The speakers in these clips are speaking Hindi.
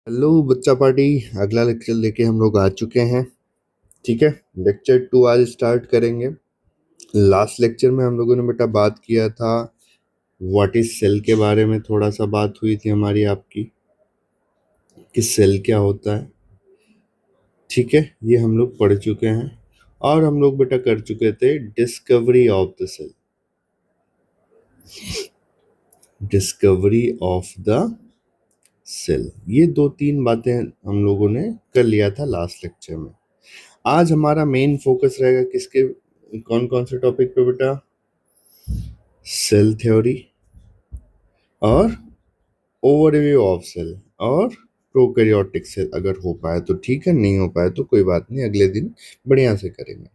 हेलो बच्चा पार्टी। अगला लेक्चर लेके हम लोग आ चुके हैं। ठीक है, लेक्चर 2 आज स्टार्ट करेंगे। लास्ट लेक्चर में हम लोगों ने बेटा बात किया था व्हाट इज सेल के बारे में, थोड़ा सा बात हुई थी हमारी आपकी कि सेल क्या होता है। ठीक है, ये हम लोग पढ़ चुके हैं और हम लोग बेटा कर चुके थे discovery of the cell. Discovery of the cell, ये 2-3 बातें हम लोगों ने कर लिया था लास्ट लेक्चर में। आज हमारा मेन फोकस रहेगा किसके, कौन कौन से टॉपिक पे बेटा? सेल थ्योरी और ओवरव्यू ऑफ सेल और प्रोकैरियोटिक सेल। अगर हो पाए तो ठीक है, नहीं हो पाए तो कोई बात नहीं, अगले दिन बढ़िया से करेंगे।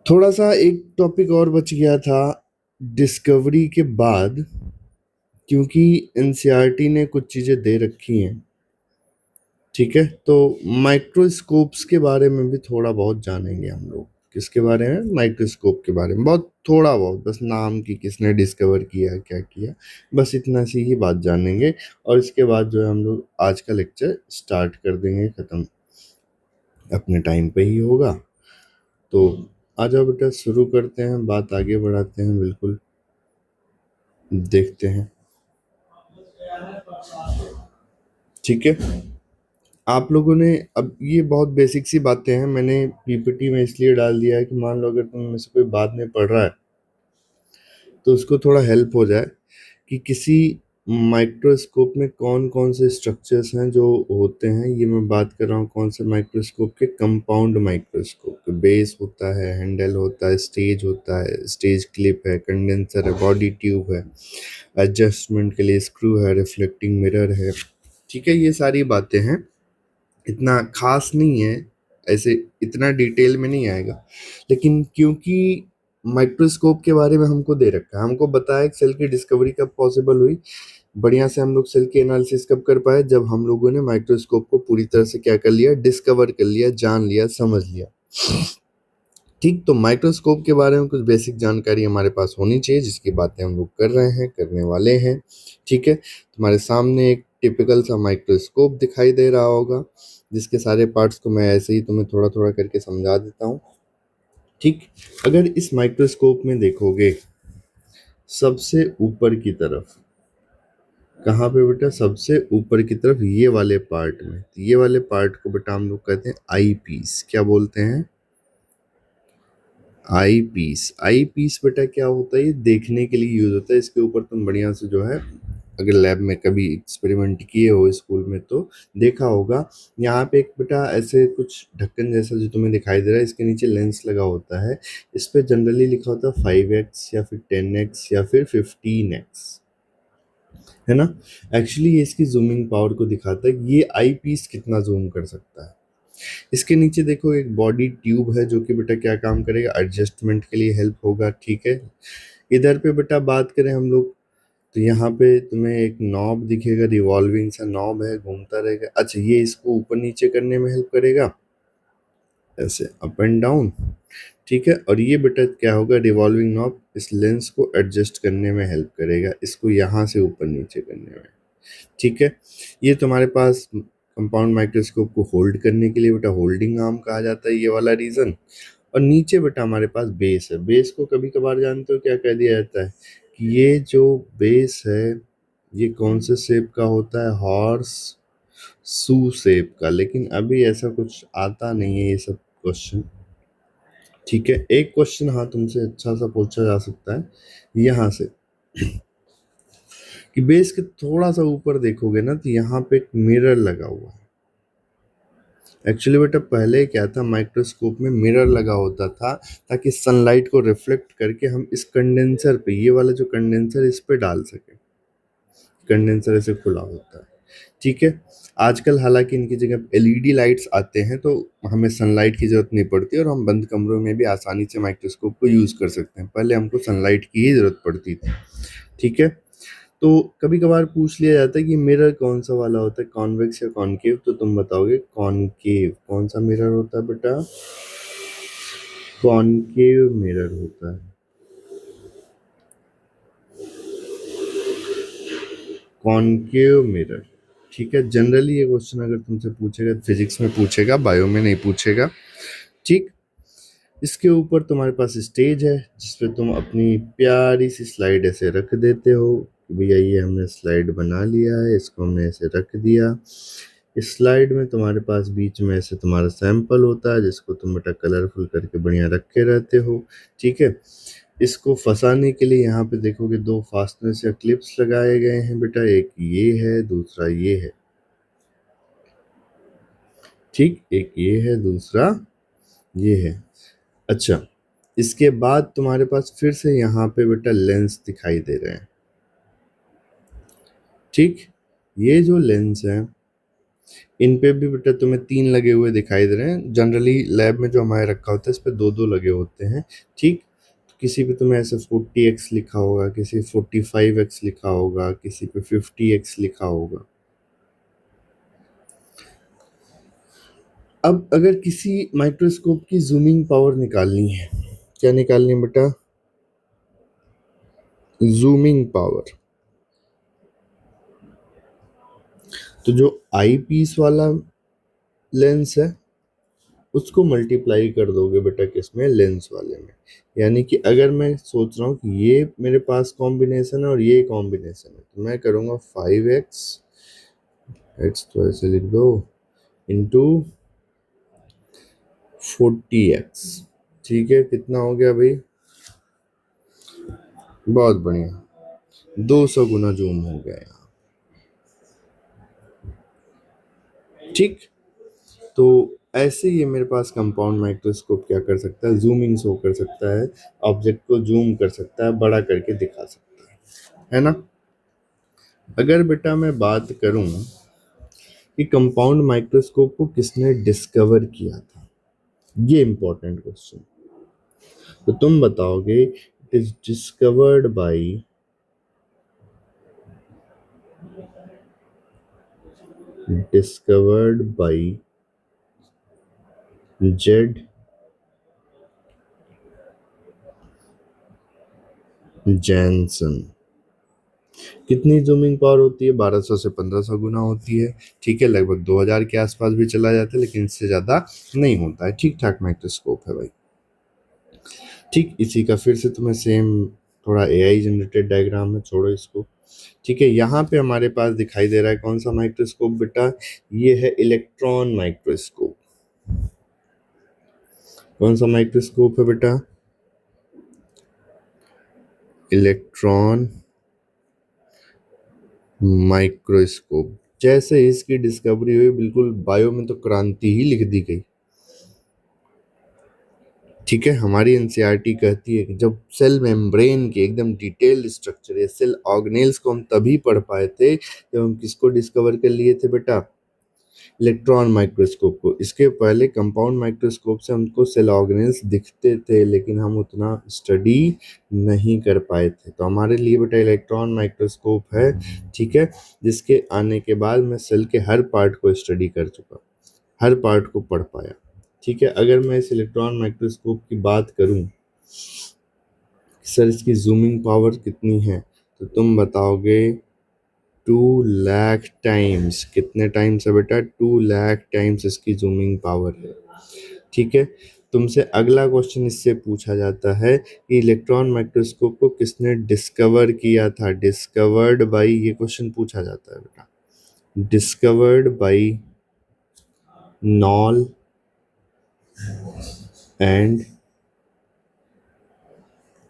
थोड़ा सा एक टॉपिक और बच गया था डिस्कवरी के बाद, क्योंकि एनसीईआरटी ने कुछ चीजें दे रखी हैं। ठीक है, तो माइक्रोस्कोप्स के बारे में भी थोड़ा बहुत जानेंगे हम लोग। किसके बारे में? माइक्रोस्कोप के बारे में बहुत थोड़ा बहुत, बस नाम की किसने डिस्कवर किया, क्या किया, बस इतना सी ही बात जानेंगे। और इसके बाद जो है हम लोग आज का लेक्चर स्टार्ट कर देंगे, ख़त्म अपने टाइम पे ही होगा। तो आ जाओ बेटा, शुरू करते हैं, बात आगे बढ़ाते हैं, बिल्कुल देखते हैं। ठीक है, आप लोगों ने, अब ये बहुत बेसिक सी बातें हैं, मैंने पीपीटी में इसलिए डाल दिया है कि मान लो अगर तुम में से कोई बाद में पढ़ रहा है तो उसको थोड़ा हेल्प हो जाए कि किसी माइक्रोस्कोप में कौन कौन से स्ट्रक्चर्स हैं जो होते हैं। ये मैं बात कर रहा हूँ कौन से माइक्रोस्कोप के? कंपाउंड माइक्रोस्कोप के। बेस होता है, हैंडल होता है, स्टेज होता है, स्टेज क्लिप है, कंडेंसर है, बॉडी ट्यूब है, एडजस्टमेंट के लिए स्क्रू है, रिफ्लेक्टिंग मिरर है। ठीक है, ये सारी बातें हैं, इतना खास नहीं है, ऐसे इतना डिटेल में नहीं आएगा। लेकिन क्योंकि माइक्रोस्कोप के बारे में हमको दे रखा है, हमको बताया कि सेल की डिस्कवरी कब पॉसिबल हुई, बढ़िया से हम लोग सेल की एनालिसिस कब कर पाए, जब हम लोगों ने माइक्रोस्कोप को पूरी तरह से क्या कर लिया, डिस्कवर कर लिया, जान लिया, समझ लिया। ठीक, तो माइक्रोस्कोप के बारे में कुछ बेसिक जानकारी हमारे पास होनी चाहिए, जिसकी बातें हम लोग कर रहे हैं, करने वाले हैं। ठीक है, तुम्हारे सामने एक टिपिकल सा माइक्रोस्कोप दिखाई दे रहा होगा, जिसके सारे पार्ट्स को मैं ऐसे ही तुम्हें थोड़ा थोड़ा करके समझा देता हूँ। ठीक, अगर इस माइक्रोस्कोप में देखोगे सबसे ऊपर की तरफ, कहाँ पे बेटा? सबसे ऊपर की तरफ, ये वाले पार्ट में, ये वाले पार्ट को बेटा हम लोग कहते हैं आई पीस। क्या बोलते हैं? आई पीस। आई पीस बेटा क्या होता है? ये देखने के लिए यूज होता है। इसके ऊपर तुम बढ़िया से जो है, अगर लैब में कभी एक्सपेरिमेंट किए हो स्कूल में तो देखा होगा, यहाँ पे एक बेटा ऐसे कुछ ढक्कन जैसा जो तुम्हें दिखाई दे रहा है, इसके नीचे लेंस लगा होता है। इस पे जनरली लिखा होता है 5x या फिर 10x या फिर 15x, है ना। एक्चुअली ये इसकी जूमिंग पावर को दिखाता है कि ये आई पीस कितना जूम कर सकता है। इसके नीचे देखो एक बॉडी ट्यूब है, जो कि बेटा क्या काम करेगा? एडजस्टमेंट के लिए हेल्प होगा। ठीक है, इधर पे बेटा बात करें हम लोग, तो यहाँ पे तुम्हें एक नॉब दिखेगा, रिवॉल्विंग सा नॉब है, घूमता रहेगा। अच्छा, ये इसको ऊपर नीचे करने में हेल्प करेगा, ऐसे अप एंड डाउन। ठीक है, और ये बेटा क्या होगा? रिवॉल्विंग नॉब इस लेंस को एडजस्ट करने में हेल्प करेगा, इसको यहाँ से ऊपर नीचे करने में। ठीक है, ये तुम्हारे पास कंपाउंड माइक्रोस्कोप को होल्ड करने के लिए बेटा होल्डिंग आर्म कहा जाता है, ये वाला रीजन। और नीचे बेटा हमारे पास बेस है। बेस को कभी कभार जानते हो क्या कह दिया जाता है? कि ये जो बेस है, ये कौन से शेप का होता है? हॉर्स सू शेप का। लेकिन अभी ऐसा कुछ आता नहीं है ये सब क्वेश्चन। ठीक है, एक क्वेश्चन हाँ तुमसे अच्छा सा पूछा जा सकता है यहाँ से, कि बेस के थोड़ा सा ऊपर देखोगे ना, तो यहाँ पे एक मिरर लगा हुआ है। एक्चुअली बेटा पहले क्या था, माइक्रोस्कोप में मिरर लगा होता था, ताकि सनलाइट को रिफ्लेक्ट करके हम इस कंडेंसर पे, ये वाला जो कंडेंसर, इस पे डाल सके। कंडेंसर ऐसे खुला होता है। ठीक है, आजकल हालांकि इनकी जगह एलईडी लाइट्स आते हैं, तो हमें सनलाइट की जरूरत नहीं पड़ती और हम बंद कमरों में भी आसानी से माइक्रोस्कोप को यूज कर सकते हैं। पहले हमको सनलाइट की ही जरूरत पड़ती थी। ठीक है, तो कभी कभार पूछ लिया जाता है कि मिरर कौन सा वाला होता है, कॉन्वेक्स या कॉनकेव? तो तुम बताओगे कॉनकेव। कौन सा मिरर होता है बेटा? कॉनकेव मिरर होता है। Concave mirror. ठीक है, जनरली ये क्वेश्चन अगर तुमसे पूछेगा फिजिक्स में पूछेगा, बायो में नहीं पूछेगा। ठीक, इसके ऊपर तुम्हारे पास स्टेज है जिसपे तुम अपनी प्यारी सी स्लाइड ऐसे रख देते हो कि भैया ये हमने स्लाइड बना लिया है, इसको हमने ऐसे रख दिया। इस स्लाइड में तुम्हारे पास बीच में ऐसे तुम्हारा सैंपल होता है जिसको तुम बेटा कलरफुल करके बढ़िया रखे रहते हो। ठीक है, इसको फंसाने के लिए यहाँ पे देखोगे दो फास्टनेस या क्लिप्स लगाए गए हैं बेटा, एक ये है दूसरा ये है। ठीक, एक ये है दूसरा ये है। अच्छा, इसके बाद तुम्हारे पास फिर से यहाँ पे बेटा लेंस दिखाई दे रहे हैं। ठीक, ये जो लेंस है इन पे भी बेटा तुम्हें 3 लगे हुए दिखाई दे रहे हैं। जनरली लैब में जो हमारे रखा होता है इस पे 2-2 लगे होते हैं। ठीक, किसी पे तुम्हें ऐसे 40x लिखा होगा, किसी 45x लिखा होगा, किसी पे 50x लिखा होगा। अब अगर किसी माइक्रोस्कोप की जूमिंग पावर निकालनी है, क्या निकालनी है बेटा? Zooming power. तो जो आई पीस वाला लेंस है उसको मल्टीप्लाई कर दोगे बेटा किसमें? लेंस वाले में। यानी कि अगर मैं सोच रहा हूँ कि ये मेरे पास कॉम्बिनेशन है और ये कॉम्बिनेशन है, तो मैं करूँगा 5x, x तो ऐसे लिख दो, इंटू 40x। ठीक है, कितना हो गया भाई? बहुत बढ़िया, 200 गुना जूम हो गया यहाँ। ठीक, तो ऐसे ये मेरे पास कंपाउंड माइक्रोस्कोप क्या कर सकता है? जूमिंग शो कर सकता है, ऑब्जेक्ट को जूम कर सकता है, बड़ा करके दिखा सकता है ना? अगर बेटा मैं बात करूं कि कंपाउंड माइक्रोस्कोप को किसने डिस्कवर किया था, ये इंपॉर्टेंट क्वेश्चन। तो तुम बताओगे it is discovered by Z Jansen. कितनी जूमिंग पावर होती है? 1200 से 1500 गुना होती है। ठीक है, लगभग 2000 के आसपास भी चला जाता है, लेकिन इससे ज्यादा नहीं होता है। ठीक ठाक माइक्रोस्कोप है भाई। ठीक, इसी का फिर से तुम्हें सेम थोड़ा एआई जनरेटेड डायग्राम है, छोड़ो इसको। ठीक है, यहाँ पे हमारे पास दिखाई दे रहा है कौन सा माइक्रोस्कोप बेटा? ये है इलेक्ट्रॉन माइक्रोस्कोप। कौन सा माइक्रोस्कोप है बेटा? Electron microscope. जैसे इसकी डिस्कवरी हुई बिल्कुल बायो में तो क्रांति ही लिख दी गई। ठीक है, हमारी एनसीईआरटी कहती है कि जब सेल मेम्ब्रेन के एकदम डिटेल्ड स्ट्रक्चर या सेल ऑर्गेनेल्स को हम तभी पढ़ पाए थे जब हम किसको डिस्कवर कर लिए थे बेटा? इलेक्ट्रॉन माइक्रोस्कोप को। इसके पहले कंपाउंड माइक्रोस्कोप से हमको सेल ऑर्गेनेल्स दिखते थे, लेकिन हम उतना स्टडी नहीं कर पाए थे। तो हमारे लिए बेटा इलेक्ट्रॉन माइक्रोस्कोप है। ठीक है, जिसके आने के बाद मैं सेल के हर पार्ट को स्टडी कर चुका, हर पार्ट को पढ़ पाया। ठीक है, अगर मैं इस इलेक्ट्रॉन माइक्रोस्कोप की बात करूं, सर इसकी जूमिंग पावर कितनी है, तो तुम बताओगे 2 लाख टाइम्स। कितने टाइम्स है बेटा? 2 लाख टाइम्स इसकी जूमिंग पावर है। ठीक है, तुमसे अगला क्वेश्चन इससे पूछा जाता है कि इलेक्ट्रॉन माइक्रोस्कोप को किसने डिस्कवर किया था? डिस्कवर्ड बाई, ये क्वेश्चन पूछा जाता है बेटा। Discovered by knoll and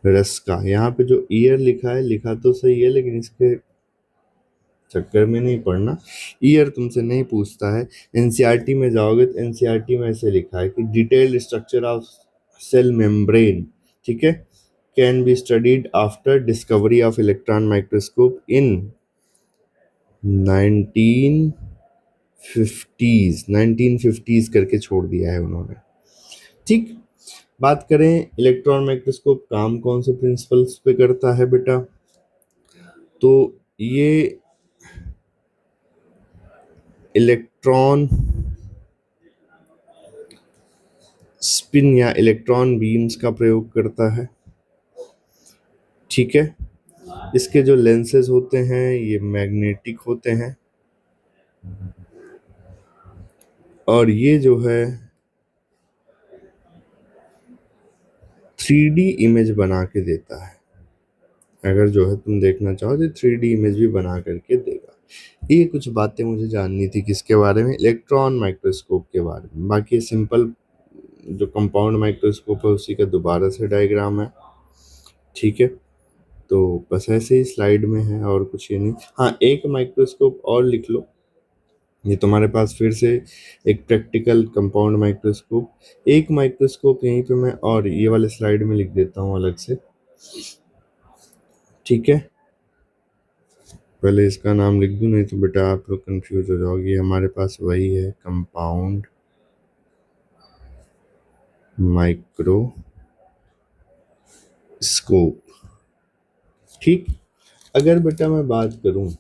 Ruska. यहाँ पे जो ईयर लिखा है, लिखा तो सही है, लेकिन इसके चक्कर में नहीं पड़ना। ईयर तुमसे नहीं पूछता है। एनसीईआरटी में जाओगे तो एनसीईआरटी में ऐसे लिखा है कि detailed structure of cell membrane, ठीक है, can be studied after discovery of electron microscope in 1950s करके छोड़ दिया है उन्होंने। ठीक, बात करें इलेक्ट्रॉन माइक्रोस्कोप काम कौन से प्रिंसिपल्स पे करता है बेटा, तो ये इलेक्ट्रॉन स्पिन या इलेक्ट्रॉन बीम्स का प्रयोग करता है। ठीक है, इसके जो लेंसेज होते हैं ये मैग्नेटिक होते हैं। और ये जो है 3D इमेज बना के देता है। अगर जो है तुम देखना चाहो तो 3D इमेज भी बना करके देगा। ये कुछ बातें मुझे जाननी थी किसके बारे में, इलेक्ट्रॉन माइक्रोस्कोप के बारे में। बाकी सिंपल जो कंपाउंड माइक्रोस्कोप है उसी का दोबारा से डायग्राम है, ठीक है। तो बस ऐसे ही स्लाइड में है और कुछ ये नहीं। हाँ, एक माइक्रोस्कोप और लिख लो, ये तुम्हारे पास फिर से एक प्रैक्टिकल कंपाउंड माइक्रोस्कोप। एक माइक्रोस्कोप यहीं पे मैं और ये वाले स्लाइड में लिख देता हूँ अलग से, ठीक है। पहले इसका नाम लिख दूं, नहीं तो बेटा आप लोग कंफ्यूज हो जाओगे। हमारे पास वही है, कंपाउंड माइक्रोस्कोप, ठीक। अगर बेटा मैं बात करूं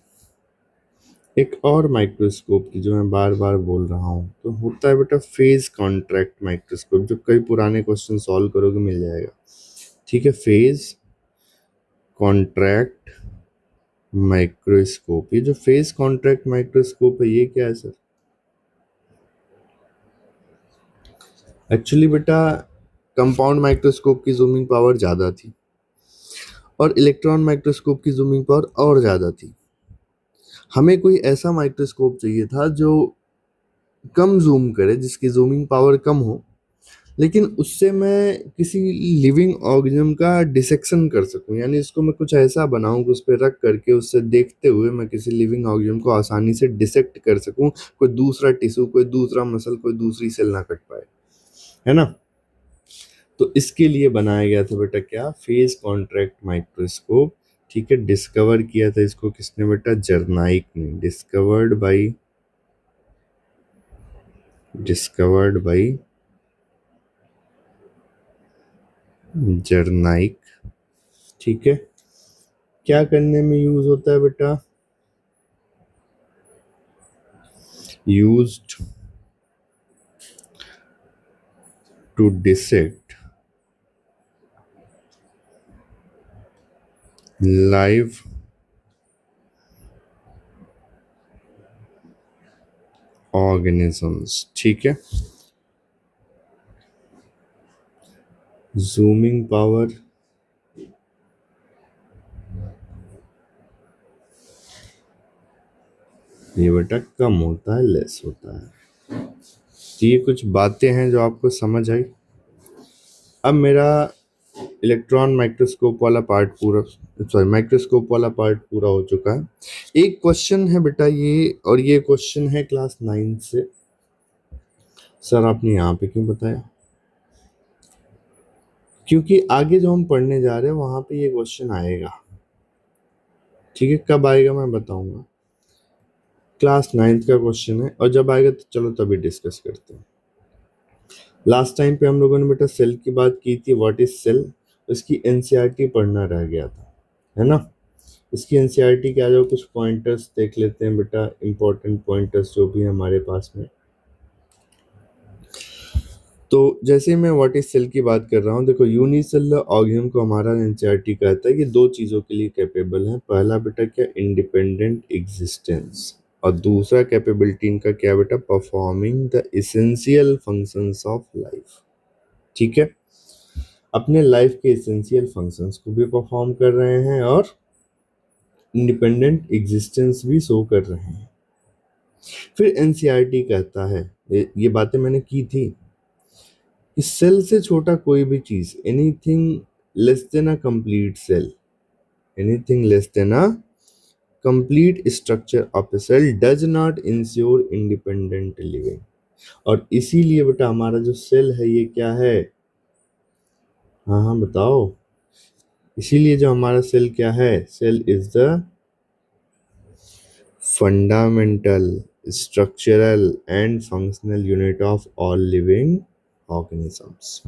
एक और माइक्रोस्कोप की, जो मैं बार बार बोल रहा हूं, तो होता है बेटा फेज कॉन्ट्रैक्ट माइक्रोस्कोप। जो कई पुराने क्वेश्चन सॉल्व करोगे मिल जाएगा, ठीक है। फेज कॉन्ट्रैक्ट माइक्रोस्कोप, ये जो फेज कॉन्ट्रैक्ट माइक्रोस्कोप है ये क्या है सर? एक्चुअली बेटा कंपाउंड माइक्रोस्कोप की जूमिंग पावर ज़्यादा थी और इलेक्ट्रॉन माइक्रोस्कोप की जूमिंग पावर और ज़्यादा थी। हमें कोई ऐसा माइक्रोस्कोप चाहिए था जो कम जूम करे, जिसकी जूमिंग पावर कम हो, लेकिन उससे मैं किसी लिविंग ऑर्गेनिज्म का डिसेक्शन कर सकूं। यानी इसको मैं कुछ ऐसा बनाऊं कि उस पर रख करके उससे देखते हुए मैं किसी लिविंग ऑर्गेनिज्म को आसानी से डिसेक्ट कर सकूं, कोई दूसरा टिश्यू, कोई दूसरा मसल, कोई दूसरी सेल ना कट पाए, है ना। तो इसके लिए बनाया गया था बेटा क्या, फेज कॉन्ट्रैक्ट माइक्रोस्कोप, ठीक है। डिस्कवर किया था इसको किसने बेटा, जर्नाइक ने। डिस्कवर्ड बाई जर्नाइक, ठीक है। क्या करने में यूज होता है बेटा, used to dissect live organisms, ठीक है। जूमिंग पावर ये बेटा कम होता है, लेस होता है। तो ये कुछ बातें हैं जो आपको समझ आई। अब मेरा इलेक्ट्रॉन माइक्रोस्कोप वाला पार्ट पूरा, सॉरी माइक्रोस्कोप वाला पार्ट पूरा हो चुका है। एक क्वेश्चन है बेटा ये, और ये क्वेश्चन है क्लास 9 से। सर आपने यहाँ पे क्यों बताया? क्योंकि आगे जो हम पढ़ने जा रहे हैं वहां पे ये क्वेश्चन आएगा, ठीक है। कब आएगा मैं बताऊंगा, क्लास 9 का क्वेश्चन है, और जब आएगा तो चलो तभी डिस्कस करते हैं। लास्ट टाइम पे हम लोगों ने बेटा सेल की बात की थी, व्हाट इज सेल। इसकी एनसीईआरटी पढ़ना रह गया था, है ना। इसकी एनसीईआरटी के आ जाओ, कुछ पॉइंटर्स देख लेते हैं बेटा, इंपॉर्टेंट पॉइंटर्स जो भी हमारे पास में। तो जैसे मैं व्हाट इज सेल की बात कर रहा हूँ, देखो यूनिसेलुलर ऑर्गेनिज्म को हमारा एनसीईआरटी कहता है कि दो चीजों के लिए कैपेबल है। पहला बेटा क्या, इंडिपेंडेंट एग्जिस्टेंस, और दूसरा कैपेबिलिटी इनका क्या बेटा, performing the essential functions of life, ठीक है। अपने लाइफ के एसेंशियल फंक्शंस को भी परफॉर्म कर रहे हैं और इंडिपेंडेंट एग्जिस्टेंस भी शो कर रहे हैं। फिर एनसीईआरटी कहता है, ये बातें मैंने की थी, कि सेल से छोटा कोई भी चीज, anything less than a complete cell, anything less than a complete structure of a cell does not ensure independent living. और इसीलिए बेटा हमारा जो सेल है ये क्या है, हाँ हाँ बताओ, इसीलिए जो हमारा सेल क्या है, cell is the fundamental structural and functional unit of all living organisms,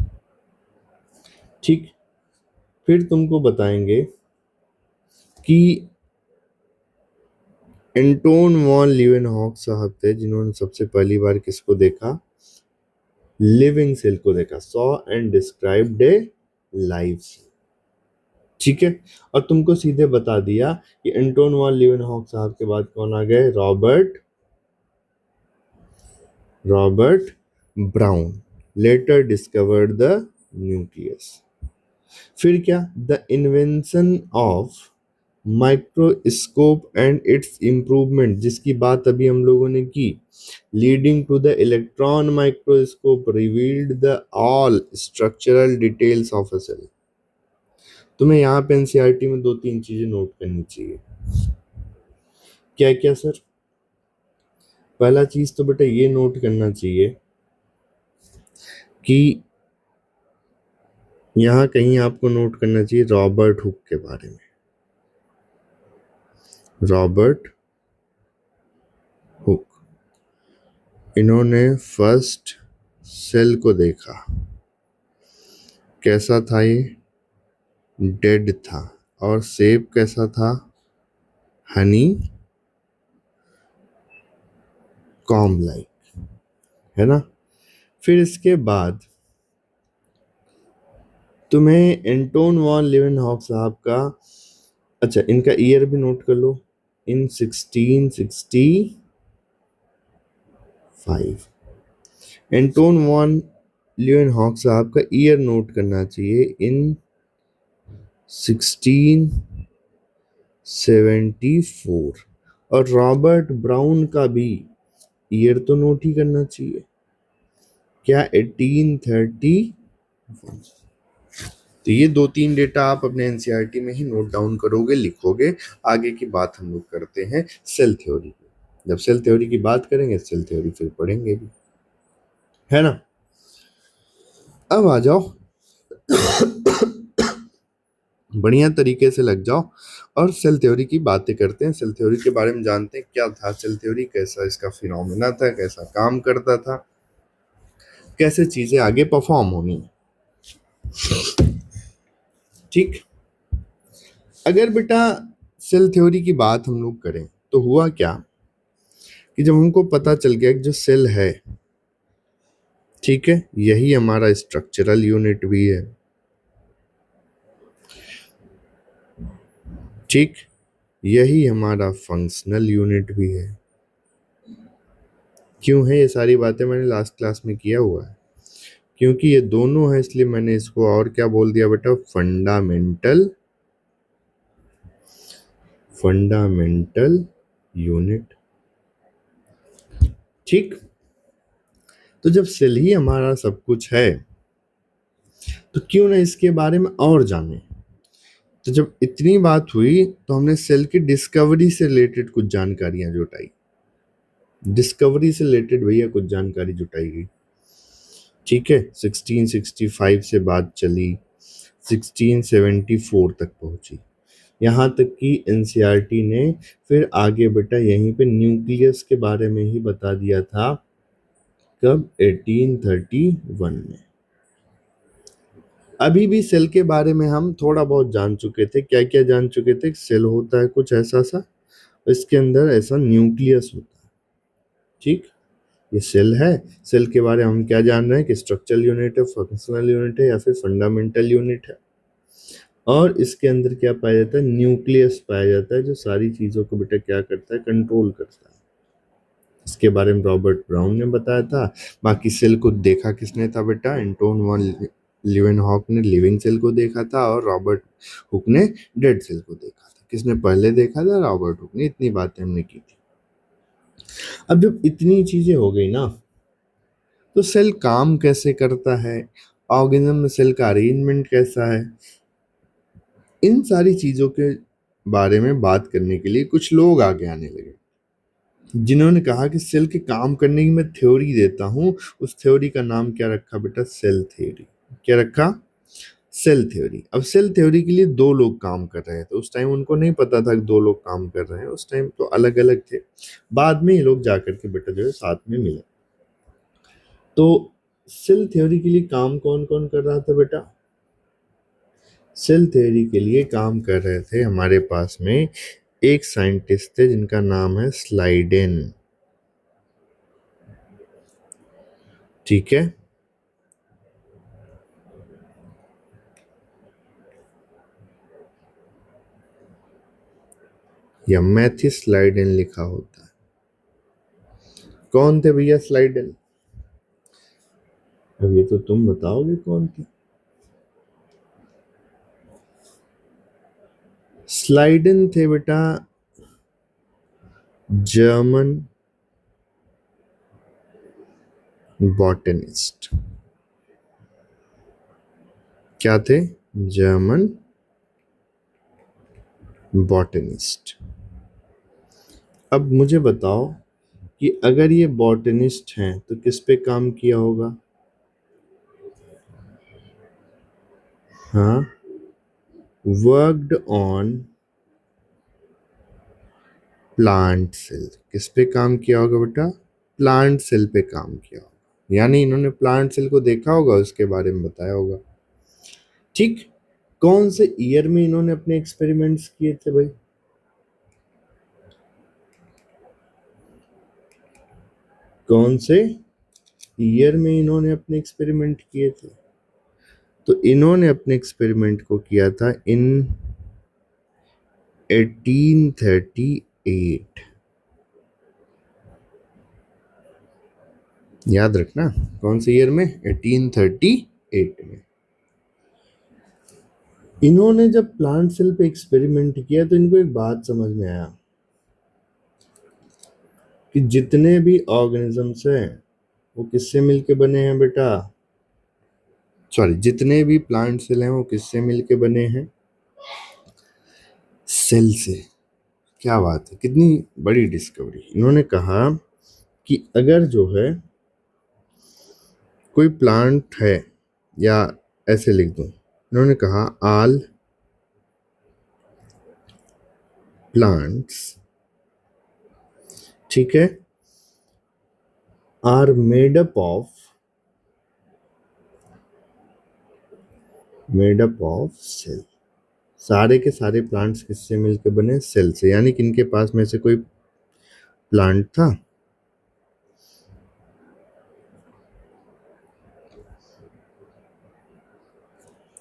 ठीक। फिर तुमको बताएंगे कि एंटोन वॉन लीवेनहॉक साहब थे जिन्होंने सबसे पहली बार किसको देखा, लिविंग सेल को देखा, saw and described a live cell, ठीक है। और तुमको सीधे बता दिया कि एंटोन वॉन लीवेनहॉक साहब के बाद कौन आ गए, Robert Robert Brown later discovered the nucleus. फिर क्या, the invention of microscope and its improvement, जिसकी बात अभी हम लोगों ने की, leading to the electron microscope revealed the all structural details of a cell. तुम्हें यहाँ पे एनसीईआरटी में दो तीन चीजें नोट करनी चाहिए। क्या क्या सर? पहला चीज तो बेटा ये नोट करना चाहिए कि यहाँ कहीं आपको नोट करना चाहिए रॉबर्ट हुक के बारे में। रॉबर्ट हुक, इन्होंने फर्स्ट सेल को देखा। कैसा था ये? डेड था। और शेप कैसा था? हनी कॉम्ब लाइक, है ना। फिर इसके बाद तुम्हें एंटोन वॉन लीवेनहॉक साहब का, अच्छा इनका ईयर भी नोट कर लो, इन 1665। एंटोन वॉन लीवेनहॉक साहब का ईयर नोट करना चाहिए, इन 1674। और रॉबर्ट ब्राउन का भी ईयर तो नोट ही करना चाहिए, क्या? 1831। तो ये दो तीन डेटा आप अपने एनसीईआरटी में ही नोट डाउन करोगे, लिखोगे। आगे की बात हम लोग करते हैं सेल थ्योरी की। जब सेल थ्योरी की बात करेंगे, सेल थ्योरी फिर पढ़ेंगे भी, है ना। अब आ जाओ, बढ़िया तरीके से लग जाओ और सेल थ्योरी की बातें करते हैं। सेल थ्योरी के बारे में जानते हैं क्या था सेल थ्योरी, कैसा इसका फिनोमेना था, कैसा काम करता था, कैसे चीजें आगे परफॉर्म होनी। ठीक, अगर बेटा सेल थ्योरी की बात हम लोग करें तो हुआ क्या कि जब हमको पता चल गया कि जो सेल है, ठीक है, यही हमारा स्ट्रक्चरल यूनिट भी है, ठीक, यही हमारा फंक्शनल यूनिट भी है। क्यों है ये सारी बातें मैंने लास्ट क्लास में किया हुआ है, क्योंकि ये दोनों है, इसलिए मैंने इसको और क्या बोल दिया बेटा, फंडामेंटल यूनिट। ठीक, तो जब सेल ही हमारा सब कुछ है तो क्यों ना इसके बारे में और जाने। तो जब इतनी बात हुई तो हमने सेल की डिस्कवरी से रिलेटेड कुछ जानकारियां जुटाई, डिस्कवरी से रिलेटेड भैया कुछ जानकारी जुटाई गई। ठीक है, 1665 से बात चली, 1674 तक पहुंची, यहाँ तक कि एनसीईआरटी ने फिर आगे बेटा यहीं पे न्यूक्लियस के बारे में ही बता दिया था। कब? 1831 में। अभी भी सेल के बारे में हम थोड़ा बहुत जान चुके थे। क्या क्या जान चुके थे? सेल होता है कुछ ऐसा सा, इसके अंदर ऐसा न्यूक्लियस होता है। ठीक, ये सेल है। सेल के बारे में हम क्या जान रहे हैं कि स्ट्रक्चरल यूनिट है, फंक्शनल यूनिट है या फिर फंडामेंटल यूनिट है। और इसके अंदर क्या पाया जाता है? न्यूक्लियस पाया जाता है, जो सारी चीजों को बेटा क्या करता है? कंट्रोल करता है। इसके बारे में रॉबर्ट ब्राउन ने बताया था। बाकी सेल को देखा किसने था बेटा? एंटोन वॉन लीवेनहॉक ने लिविंग सेल को देखा था और रॉबर्ट हुक ने डेड सेल को देखा था। किसने पहले देखा था? रॉबर्ट हुक ने। इतनी बातें हमने की थी। अब जब इतनी चीजें हो गई ना, तो सेल काम कैसे करता है, ऑर्गेनिज्म में सेल का अरेंजमेंट कैसा है, इन सारी चीजों के बारे में बात करने के लिए कुछ लोग आगे आने लगे, जिन्होंने कहा कि सेल के काम करने की मैं थ्योरी देता हूं। उस थ्योरी का नाम क्या रखा बेटा? Cell theory. क्या रखा? Cell theory. अब सेल थ्योरी के लिए दो लोग काम कर रहे थे उस टाइम, उनको नहीं पता था कि दो लोग काम कर रहे हैं, उस टाइम तो अलग अलग थे। बाद में ये लोग जाकर के बेटा जो है साथ में मिले। तो सेल थ्योरी के लिए काम कौन कौन कर रहा था बेटा? सेल थ्योरी के लिए काम कर रहे थे हमारे पास में एक साइंटिस्ट थे जिनका नाम है स्लाइडेन। ठीक है, या मैथ्यू स्लाइडेन लिखा होता है। कौन थे भैया स्लाइडेन? अब ये तो तुम बताओगे कौन थे। स्लाइडन थे बेटा जर्मन बॉटनिस्ट। क्या थे? German botanist. अब मुझे बताओ कि अगर ये बॉटनिस्ट हैं तो किस पे काम किया होगा? हाँ, वर्कड ऑन प्लांट सेल। किस पे काम किया होगा बेटा? प्लांट सेल पे काम किया होगा, यानी इन्होंने प्लांट सेल को देखा होगा, उसके बारे में बताया होगा। ठीक। कौन से ईयर में इन्होंने अपने एक्सपेरिमेंट्स किए थे भाई? कौन से ईयर में इन्होंने अपने एक्सपेरिमेंट किए थे? तो इन्होंने अपने एक्सपेरिमेंट को किया था इन 1838। याद रखना, कौन से ईयर में? 1838 में। इन्होंने जब प्लांट सेल पे एक्सपेरिमेंट किया तो इनको एक बात समझ में आया कि जितने भी ऑर्गेनिजम्स हैं वो किससे मिलके बने हैं बेटा? सॉरी, जितने भी प्लांट सेल हैं वो किससे मिलके बने हैं? सेल से। क्या बात है, कितनी बड़ी डिस्कवरी। इन्होंने कहा कि अगर जो है कोई प्लांट है, या ऐसे लिख दूं, इन्होंने कहा ऑल प्लांट्स, ठीक है, are made up of cell. सारे के सारे प्लांट्स किससे मिलकर बने? सेल से। यानी कि इनके पास में से कोई प्लांट था,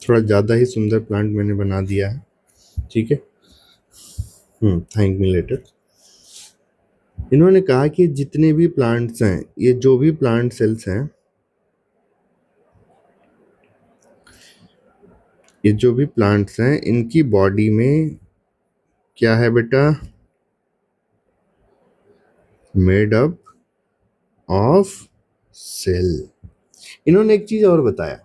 थोड़ा ज्यादा ही सुंदर प्लांट मैंने बना दिया है, ठीक है। Thank me later. इन्होंने कहा कि जितने भी प्लांट्स हैं, ये जो भी प्लांट सेल्स हैं, ये जो भी प्लांट्स हैं, इनकी बॉडी में क्या है बेटा? Made up of cell. इन्होंने एक चीज और बताया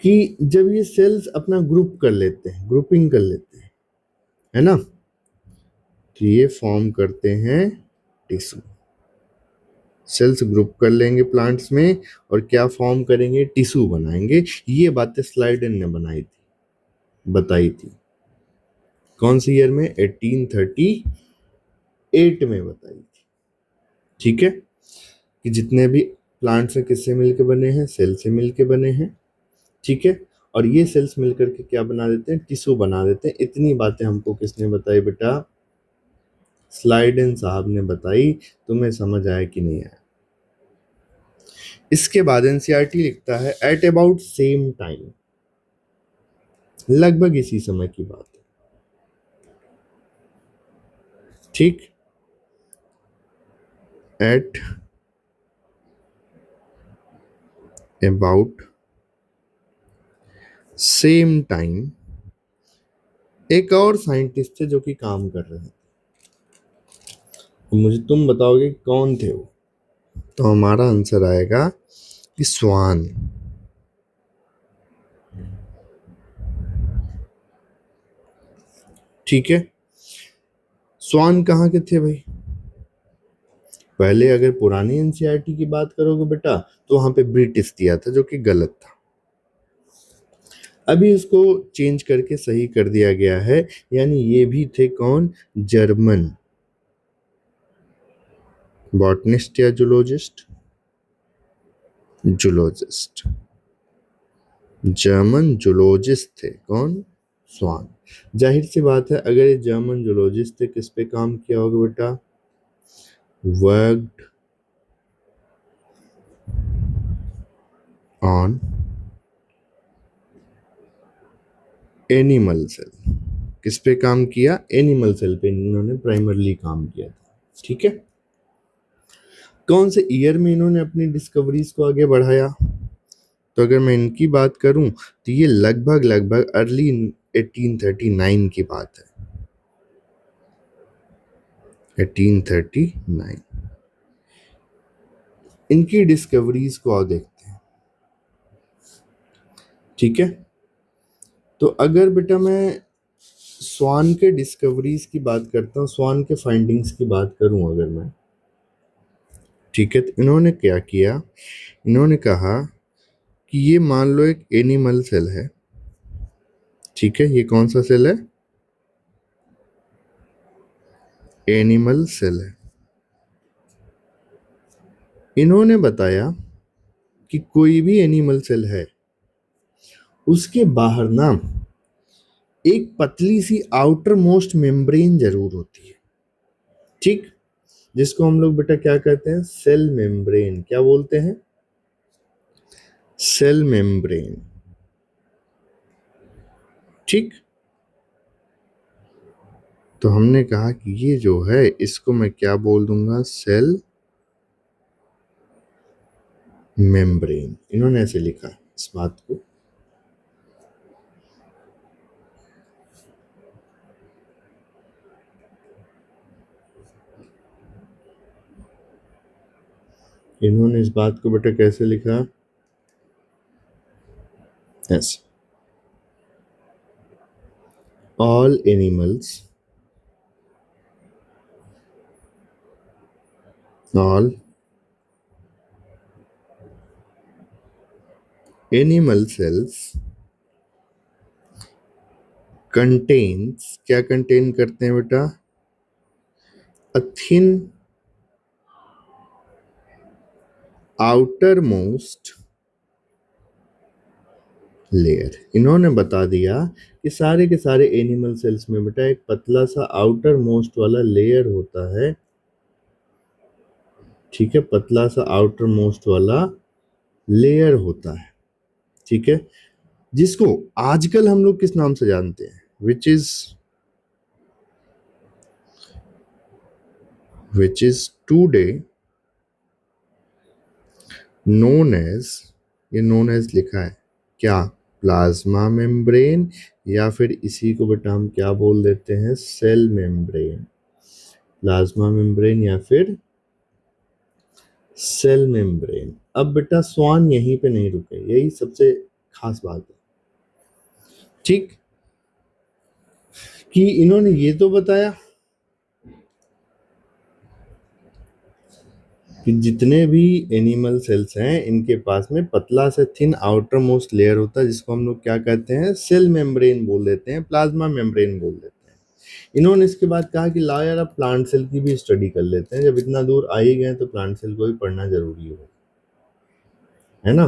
कि जब ये सेल्स अपना ग्रुप कर लेते हैं, ग्रुपिंग कर लेते हैं, है ना, तो ये फॉर्म करते हैं टिश्यू। सेल्स ग्रुप कर लेंगे प्लांट्स में और क्या फॉर्म करेंगे? टिश्यू बनाएंगे। ये बातें स्लाइडन ने बताई थी। कौन सी ईयर में? 1838 में बताई थी, ठीक है। कि जितने भी प्लांट्स हैं किससे मिलके बने हैं? सेल से मिलके बने हैं, ठीक है। और ये सेल्स मिलकर के क्या बना देते हैं? टिश्यू बना देते हैं। इतनी बातें हमको किसने बताई बेटा? स्लाइडन साहब ने बताई। तुम्हें समझ आया कि नहीं आया? इसके बाद एनसीईआरटी लिखता है एट अबाउट सेम टाइम, लगभग इसी समय की बात है, ठीक। एट अबाउट सेम टाइम एक और साइंटिस्ट थे जो कि काम कर रहे थे। मुझे तुम बताओगे कौन थे वो, तो हमारा आंसर आएगा कि स्वान। ठीक है। स्वान कहाँ के थे भाई? पहले अगर पुरानी एनसीईआरटी की बात करोगे बेटा, तो वहां पे ब्रिटिश दिया था, जो कि गलत था। अभी उसको चेंज करके सही कर दिया गया है। यानी ये भी थे कौन? जर्मन बॉटनिस्ट या जूलॉजिस्ट? जूलॉजिस्ट। जर्मन जूलॉजिस्ट थे कौन? स्वान। जाहिर सी बात है, अगर ये जर्मन जूलॉजिस्ट थे, किस पे काम किया होगा बेटा? Worked on animal cell. किस पे काम किया? एनिमल सेल पे इन्होंने प्राइमरली काम किया था, ठीक है। कौन से ईयर में इन्होंने अपनी डिस्कवरीज को आगे बढ़ाया? तो अगर मैं इनकी बात करूं तो ये लगभग लगभग अर्ली 1839 की बात है। 1839 इनकी डिस्कवरीज को और देखते हैं। ठीक है, तो अगर बेटा मैं स्वान के डिस्कवरीज की बात करता हूँ, स्वान के फाइंडिंग्स की बात करूं अगर मैं, ठीक है, तो इन्होंने क्या किया, इन्होंने कहा कि ये मान लो एक एनिमल सेल है। ठीक है, ये कौन सा सेल है? एनिमल सेल है। इन्होंने बताया कि कोई भी एनिमल सेल है, उसके बाहर ना एक पतली सी आउटर मोस्ट मेम्ब्रेन जरूर होती है। ठीक, जिसको हम लोग बेटा क्या कहते हैं? Cell membrane. क्या बोलते हैं? Cell membrane. ठीक, तो हमने कहा कि ये जो है इसको मैं क्या बोल दूंगा? Cell membrane. इन्होंने ऐसे लिखा इस बात को। इन्होंने इस बात को बेटा कैसे लिखा? ऐसे, all all animal cells contains, क्या कंटेन करते हैं बेटा? a thin outermost layer. इन्होंने बता दिया कि सारे के सारे एनिमल सेल्स में बेटा एक पतला सा आउटर मोस्ट वाला लेयर होता है। ठीक है, पतला सा आउटर मोस्ट वाला लेयर होता है। ठीक है, जिसको आजकल हम लोग किस नाम से जानते हैं? which is today known as, ये known as लिखा है क्या? प्लाज्मा मेम्ब्रेन, या फिर इसी को बेटा हम क्या बोल देते हैं? Cell membrane. प्लाज्मा मेम्ब्रेन या फिर सेल मेम्ब्रेन। अब बेटा स्वान यहीं पे नहीं रुके, यही सबसे खास बात है। ठीक, कि इन्होंने ये तो बताया कि जितने भी एनिमल सेल्स हैं इनके पास में पतला से थिन आउटर मोस्ट लेयर होता है, जिसको हम लोग क्या कहते हैं? सेल मेम्ब्रेन बोल देते हैं, प्लाज्मा मेम्ब्रेन बोल देते हैं। इन्होंने इसके बाद कहा कि लाओ यार अब प्लांट सेल की भी स्टडी कर लेते हैं, जब इतना दूर आ ही गए तो प्लांट सेल को भी पढ़ना जरूरी है ना।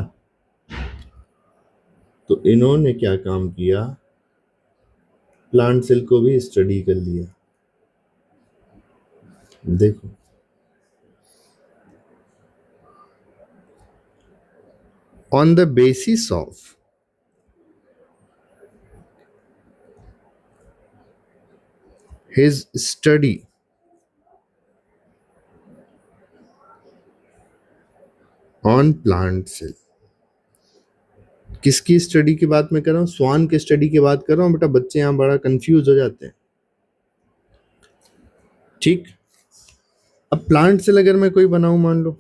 तो इन्होंने क्या काम किया? प्लांट सेल को भी स्टडी कर लिया। देखो, on the basis of his study on plant cell, किसकी स्टडी की बात मैं कर रहा हूँ? स्वान के स्टडी की बात कर रहा हूँ बेटा। बच्चे यहाँ बड़ा कंफ्यूज हो जाते हैं। ठीक, अब प्लांट सेल अगर मैं कोई बनाऊं, मान लो,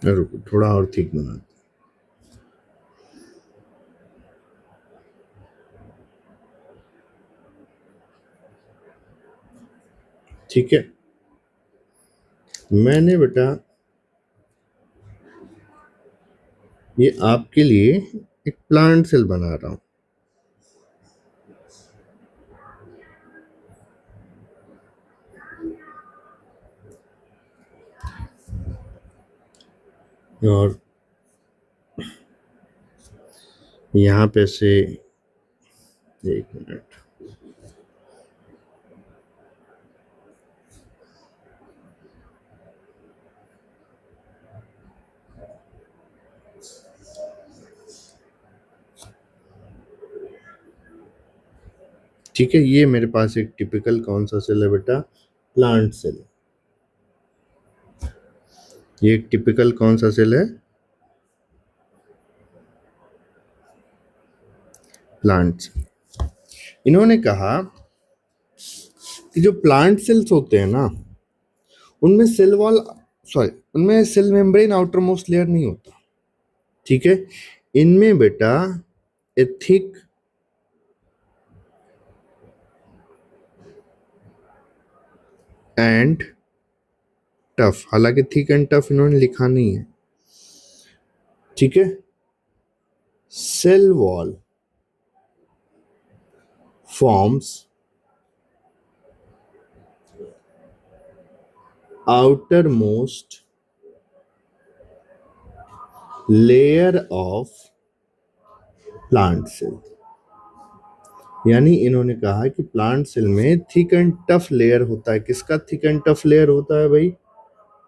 रुको थोड़ा और ठीक बना। ठीक है, मैंने बेटा ये आपके लिए एक प्लांट सेल बना रहा हूं। और यहाँ पे से, एक मिनट, ठीक है, ये मेरे पास एक टिपिकल कौन सा सेल है बेटा, प्लांट सेल। ये एक टिपिकल कौन सा सेल है, प्लांट सेल। इन्होंने कहा कि जो प्लांट सेल्स होते हैं ना, उनमें सेल वॉल, सॉरी, उनमें cell membrane outermost layer नहीं होता। ठीक है, इनमें बेटा ए थिक एंड टफ, हालांकि थिक एंड टफ इन्होंने लिखा नहीं है। ठीक है, cell wall forms outermost layer of plant cell. यानी इन्होंने कहा कि प्लांट सेल में थिक एंड टफ लेयर होता है। किसका थिक एंड टफ लेयर होता है भाई?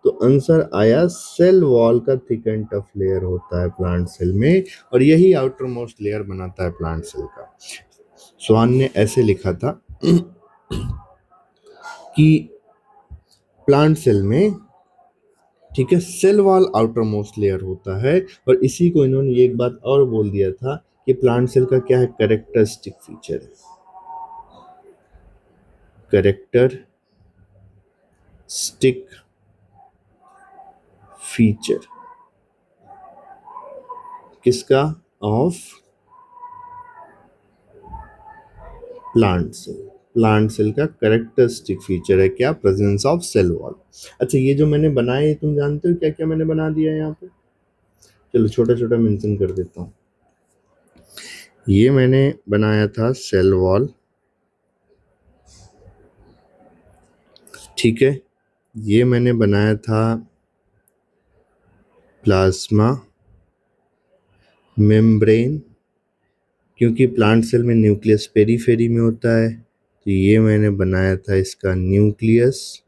तो आंसर आया सेल वॉल का थिक एंड टफ लेयर होता है प्लांट सेल में, और यही आउटर मोस्ट लेयर बनाता है प्लांट सेल का। स्वान ने ऐसे लिखा था कि प्लांट सेल में, ठीक है, cell wall outermost layer होता है, और इसी को इन्होंने एक बात और बोल दिया था कि प्लांट सेल का क्या है, कैरेक्टरिस्टिक फीचर है। कैरेक्टरिस्टिक फीचर किसका? Of plant cell. Plant cell का कैरेक्टरिस्टिक फीचर है क्या? Presence of cell wall. अच्छा, ये जो मैंने बनाए तुम जानते हो क्या क्या मैंने बना दिया है यहाँ पे? चलो छोटा छोटा मेंशन कर देता हूँ। ये मैंने बनाया था सेल वॉल, ठीक है। ये मैंने बनाया था प्लाज्मा मेम्ब्रेन, क्योंकि प्लांट सेल में न्यूक्लियस पेरीफेरी में होता है, तो ये मैंने बनाया था इसका न्यूक्लियस,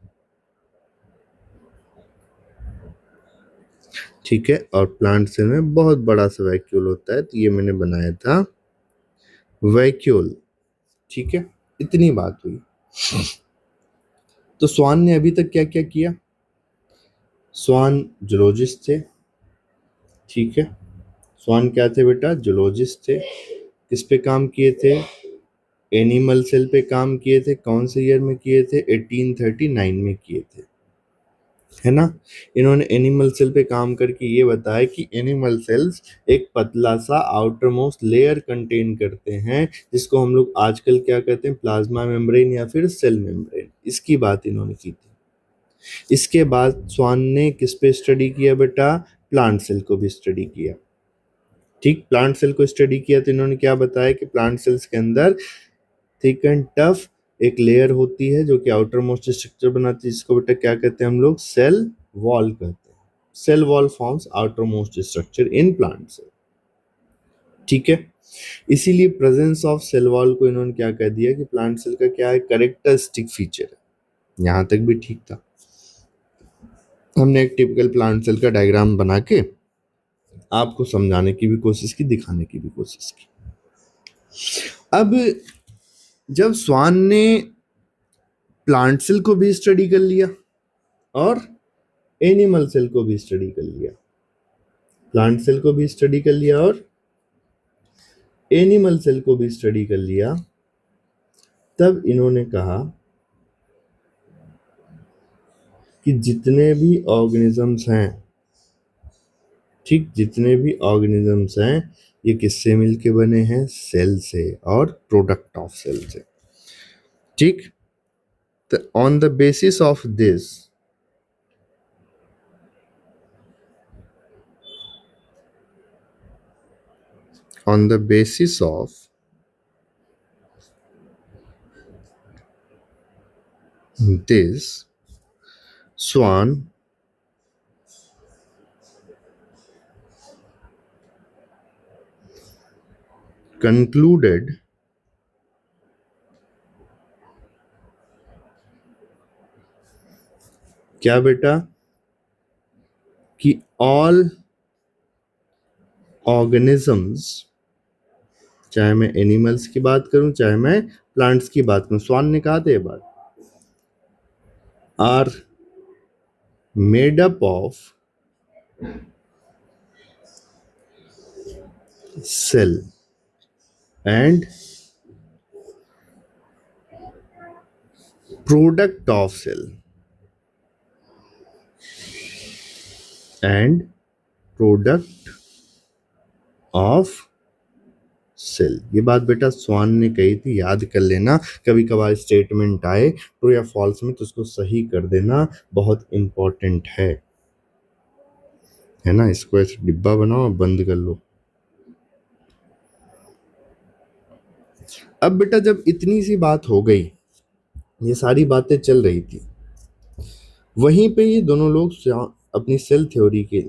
ठीक है। और प्लांट सेल में बहुत बड़ा सा वैक्यूल होता है, तो ये मैंने बनाया था वैक्यूल, ठीक है। इतनी बात हुई। तो स्वान ने अभी तक क्या क्या किया? स्वान जूलॉजिस्ट थे, ठीक है। स्वान क्या थे बेटा? जूलॉजिस्ट थे। किस पे काम किए थे? एनिमल सेल पे काम किए थे। कौन से ईयर में किए थे? 1839 में किए थे, है ना। इन्होंने एनिमल सेल पे काम करके ये बताया कि एनिमल सेल्स एक पतला सा आउटर मोस्ट लेयर कंटेन करते हैं, जिसको हम लोग आजकल क्या कहते हैं, प्लाज्मा मेम्ब्रेन या फिर सेल मेम्ब्रेन। इसकी बात इन्होंने की थी। इसके बाद स्वान ने किस पे स्टडी किया बेटा? प्लांट सेल को भी स्टडी किया, ठीक। प्लांट सेल को स्टडी किया तो इन्होंने क्या बताया कि प्लांट सेल्स के अंदर थिक एंड टफ एक लेयर होती है जो कि आउटर मोस्ट स्ट्रक्चर बनाती है, जिसको बेटा क्या कहते हैं हम लोग? सेल वॉल कहते हैं। Cell wall forms outermost structure in plant cell, ठीक है। इसीलिए प्रेजेंस ऑफ सेल वॉल को इन्होंने क्या कह दिया कि प्लांट सेल का क्या है, कैरेक्टरिस्टिक फीचर है। यहां तक भी ठीक था। हमने एक टिपिकल प्लांट सेल का डायग्राम बना के आपको समझाने की भी कोशिश की, दिखाने की भी कोशिश की। अब जब स्वान ने प्लांट सेल को भी स्टडी कर लिया और एनिमल सेल को भी स्टडी कर लिया, प्लांट सेल को भी स्टडी कर लिया और एनिमल सेल को भी स्टडी कर लिया, तब इन्होंने कहा कि जितने भी ऑर्गेनिजम्स हैं, ठीक, जितने भी ऑर्गेनिजम्स हैं, ये किससे मिलके बने हैं? सेल से और प्रोडक्ट ऑफ सेल से, ठीक। तो on the basis of this, on the basis of this, Swan concluded क्या बेटा? कि all organisms चाहे मैं एनिमल्स की बात करूं, चाहे मैं प्लांट्स की बात करूं। स्वान ने कहा था ये बात, are made up of cell and product of cell and product of cell. ये बात बेटा स्वान ने कही थी, याद कर लेना। कभी कभार स्टेटमेंट आए ट्रू या फॉल्स में तो उसको सही कर देना, बहुत इंपॉर्टेंट है ना। इसको ऐसे डिब्बा बनाओ और बंद कर लो। अब बेटा जब इतनी सी बात हो गई, ये सारी बातें चल रही थी, वहीं पे ये दोनों लोग अपनी सेल थ्योरी के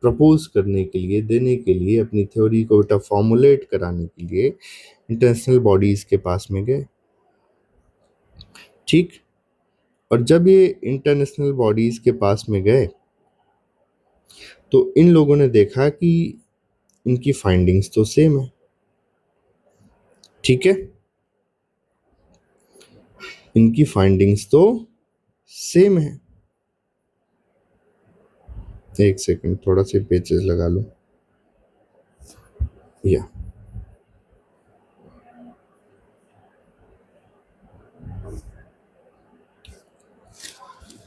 प्रपोज करने के लिए, देने के लिए, अपनी थ्योरी को बेटा फॉर्मुलेट कराने के लिए इंटरनेशनल बॉडीज के पास में गए। ठीक। और जब ये इंटरनेशनल बॉडीज के पास में गए तो इन लोगों ने देखा कि इनकी फाइंडिंग्स तो सेम है। ठीक है, इनकी फाइंडिंग्स तो सेम है। एक सेकंड, थोड़ा सा पेचेस लगा लो। या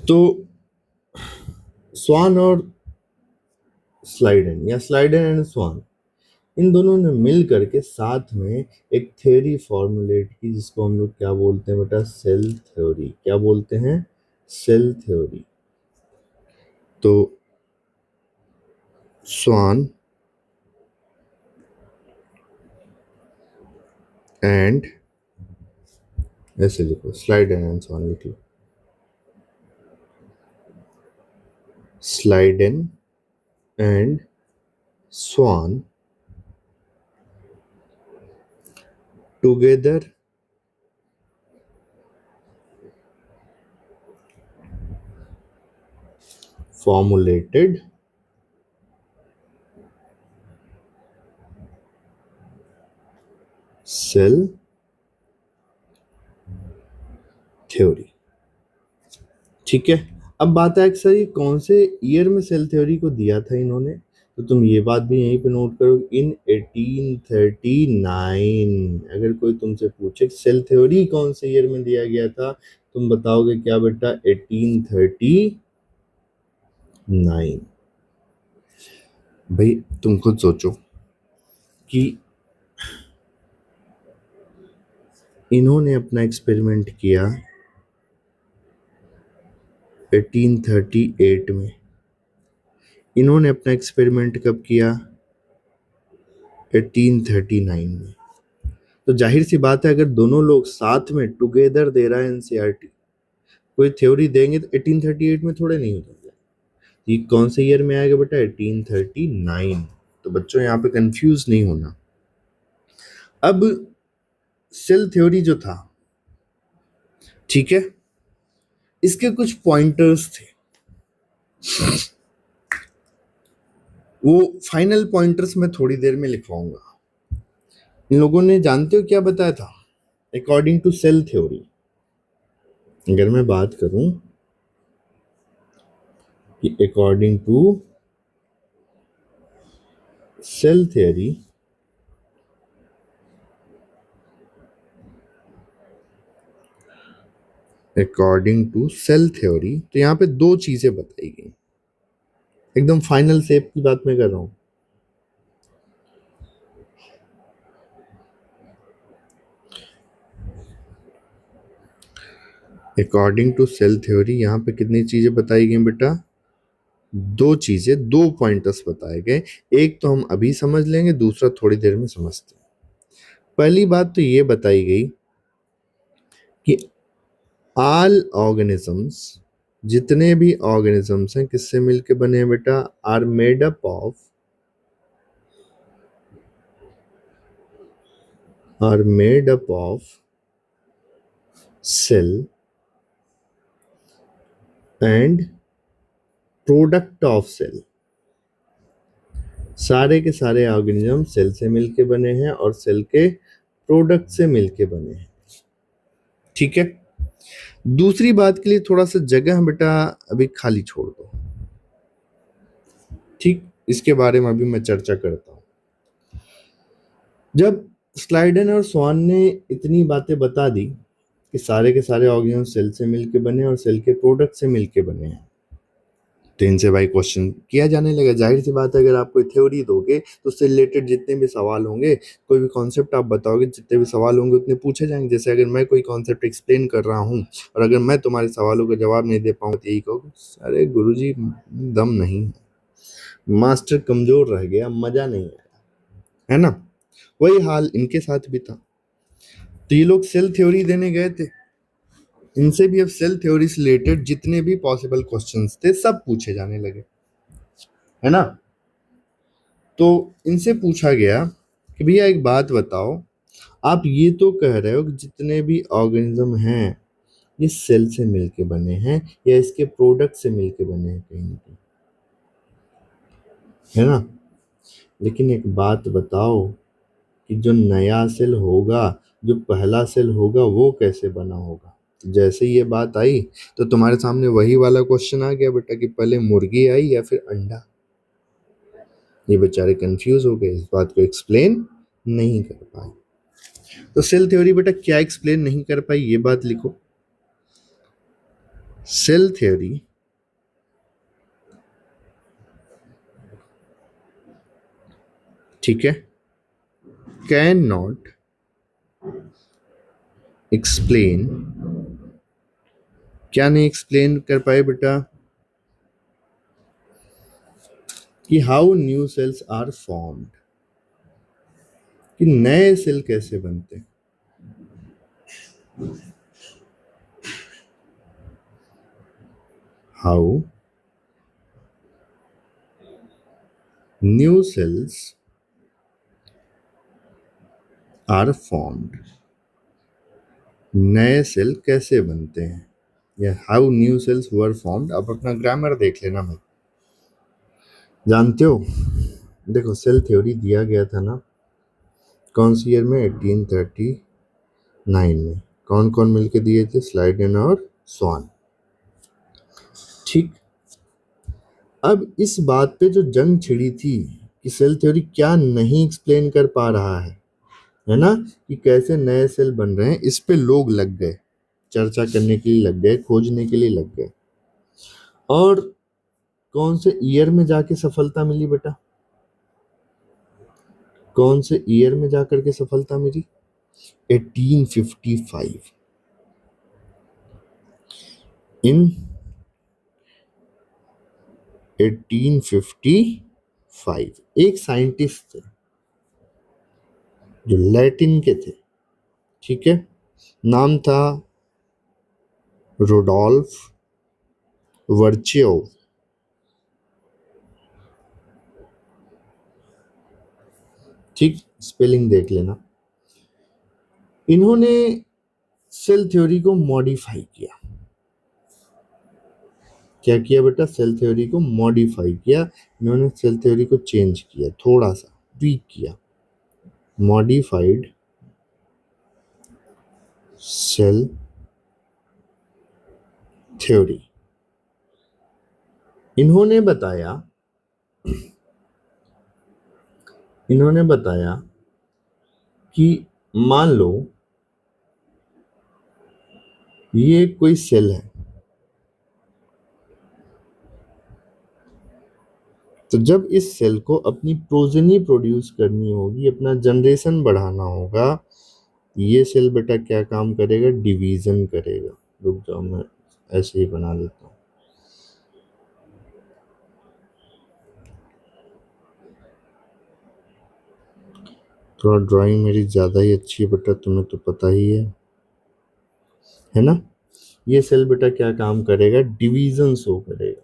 तो स्वान और स्लाइडेन, या स्लाइडेन एंड स्वान, इन दोनों ने मिल करके साथ में एक थ्योरी फॉर्मुलेट की, जिसको हम लोग क्या बोलते हैं बेटा, सेल थ्योरी। क्या बोलते हैं? Cell theory. तो स्वान एंड, ऐसे लिखो, स्लाइडेन एंड स्वान लिख लो, Schleiden and Schwann together formulated cell theory. ठीक है। अब बात है अक्सर ये कौन से ईयर में सेल थ्योरी को दिया था इन्होंने, तो तुम ये बात भी यहीं पे नोट करो, इन 1839। अगर कोई तुमसे पूछे सेल थ्योरी कौन से ईयर में दिया गया था, तुम बताओगे क्या बेटा? 1839। भाई तुम खुद सोचो कि इन्होंने अपना एक्सपेरिमेंट किया 1838 में, इन्होंने अपना एक्सपेरिमेंट कब किया? 1839 में। तो जाहिर सी बात है, अगर दोनों लोग साथ में टुगेदर दे रहा है एनसीईआरटी, कोई थ्योरी देंगे तो 1838 में थोड़े नहीं होगा। ये कौन से ईयर में आएगा बेटा? 1839। तो बच्चों यहाँ पे कंफ्यूज नहीं होना। अब सेल थ्योरी जो था, ठीक है, इसके कुछ पॉइंटर्स थे, वो फाइनल पॉइंटर्स मैं थोड़ी देर में लिखवाऊंगा। इन लोगों ने जानते हो क्या बताया था? अकॉर्डिंग टू सेल थ्योरी, अगर मैं बात करूं कि according to cell theory, according to cell theory, तो यहाँ पे दो चीजें बताई गई। एकदम फाइनल शेप की बात मैं कर रहा हूं। अकॉर्डिंग टू सेल थ्योरी यहाँ पे कितनी चीजें बताई गई बेटा? दो चीजें, दो पॉइंटर्स बताए गए। एक तो हम अभी समझ लेंगे, दूसरा थोड़ी देर में समझते हैं। पहली बात तो ये बताई गई कि ऑल ऑर्गेनिजम्स, जितने भी ऑर्गेनिजम्स हैं, किससे मिलके बने हैं बेटा? Are made up of, are made up of cell and product of cell. सारे के सारे ऑर्गेनिज्म सेल से मिलके बने हैं और सेल के प्रोडक्ट से मिलके बने हैं। ठीक है, दूसरी बात के लिए थोड़ा सा जगह बेटा अभी खाली छोड़ दो। ठीक, इसके बारे में अभी मैं चर्चा करता हूं। जब स्लाइडन और स्वान ने इतनी बातें बता दी कि सारे के सारे ऑर्गेनिज्म सेल से मिलके बने और सेल के प्रोडक्ट से मिलके बने हैं, तो इनसे भाई क्वेश्चन किया जाने लगा। जाहिर सी बात है, अगर आप कोई थ्योरी दोगे तो उससे रिलेटेड जितने भी सवाल होंगे, कोई भी कॉन्सेप्ट आप बताओगे, जितने भी सवाल होंगे उतने पूछे जाएंगे। जैसे अगर मैं कोई कॉन्सेप्ट एक्सप्लेन कर रहा हूँ और अगर मैं तुम्हारे सवालों का जवाब नहीं दे पाऊंगा तो यही कहोगे, अरे गुरुजी दम नहीं है, मास्टर कमजोर रह गया, मजा नहीं आया, है ना। वही हाल इनके साथ भी था। तो ये लोग सेल थ्योरी देने गए थे, इनसे भी अब सेल थ्योरी से रिलेटेड जितने भी पॉसिबल क्वेश्चंस थे सब पूछे जाने लगे, है ना। तो इनसे पूछा गया कि भैया एक बात बताओ, आप ये तो कह रहे हो कि जितने भी ऑर्गेनिज्म हैं ये सेल से मिलके बने हैं या इसके प्रोडक्ट से मिलके बने हैं कहीं ना कहीं, है ना। लेकिन एक बात बताओ कि जो नया सेल होगा, जो पहला सेल होगा, वो कैसे बना होगा। तो जैसे ये बात आई तो तुम्हारे सामने वही वाला क्वेश्चन आ गया बेटा कि पहले मुर्गी आई या फिर अंडा। ये बेचारे कंफ्यूज हो गए, इस बात को एक्सप्लेन नहीं कर पाए। तो सेल थ्योरी बेटा क्या एक्सप्लेन नहीं कर पाई, ये बात लिखो। सेल थ्योरी ठीक है, कैन नॉट एक्सप्लेन, क्या नहीं एक्सप्लेन कर पाए बेटा, कि how new cells are formed, कि नए सेल कैसे बनते हैं। How new cells are formed, नए सेल कैसे बनते हैं, या how new cells were formed. अब अपना ग्रामर देख लेना भाई, जानते हो। देखो सेल थ्योरी दिया गया था ना कौन सी ईयर में, 1839 में। कौन कौन मिलके दिए थे, स्लाइडन और स्वान। ठीक, अब इस बात पे जो जंग छिड़ी थी कि सेल थ्योरी क्या नहीं एक्सप्लेन कर पा रहा है ना, कि कैसे नए सेल बन रहे हैं, इस पे लोग लग गए, चर्चा करने के लिए लग गए, खोजने के लिए लग गए। और कौन से ईयर में जाके सफलता मिली बेटा, कौन से ईयर में जाकर के सफलता मिली, 1855। इन 1855 एक साइंटिस्ट थे जो लैटिन के थे, ठीक है, नाम था रोडोल्फ वर्चियो। ठीक, स्पेलिंग देख लेना। इन्होंने सेल थ्योरी को मॉडिफाई किया। क्या किया बेटा, सेल थ्योरी को मॉडिफाई किया। इन्होंने सेल थ्योरी को चेंज किया, थोड़ा सा ट्वीक किया। Modified cell theory. इन्होंने बताया, इन्होंने बताया कि मान लो ये कोई सेल है, तो जब इस सेल को अपनी प्रोजेनी प्रोड्यूस करनी होगी, अपना जनरेशन बढ़ाना होगा, ये सेल बेटा क्या काम करेगा, डिवीजन करेगा। रुक जाओ मैं ऐसे ही बना देता हूँ। थोड़ा ड्राइंग मेरी ज्यादा ही अच्छी है बेटा, तुम्हें तो पता ही है ना। ये सेल बेटा क्या काम करेगा, डिवीजन शो करेगा।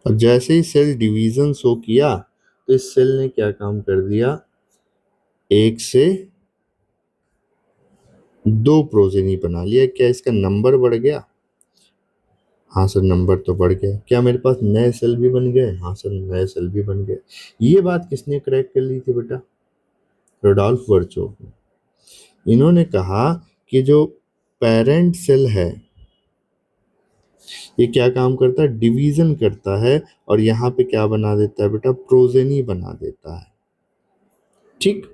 और जैसे ही सेल डिवीजन शो किया तो इस सेल ने क्या काम कर दिया, एक से दो प्रोजेनी बना लिया। क्या इसका नंबर बढ़ गया, हाँ सर, नंबर तो बढ़ गया। क्या मेरे पास नए सेल भी बन गए? हाँ सर, नए सेल भी बन गए। ये बात किसने क्रैक कर ली थी बेटा? रोडॉल्फ वर्चोव ने। इन्होंने कहा कि जो पेरेंट सेल है, ये क्या काम करता है? डिवीजन करता है, और यहाँ पे क्या बना देता है बेटा? प्रोजेनी बना देता है। ठीक।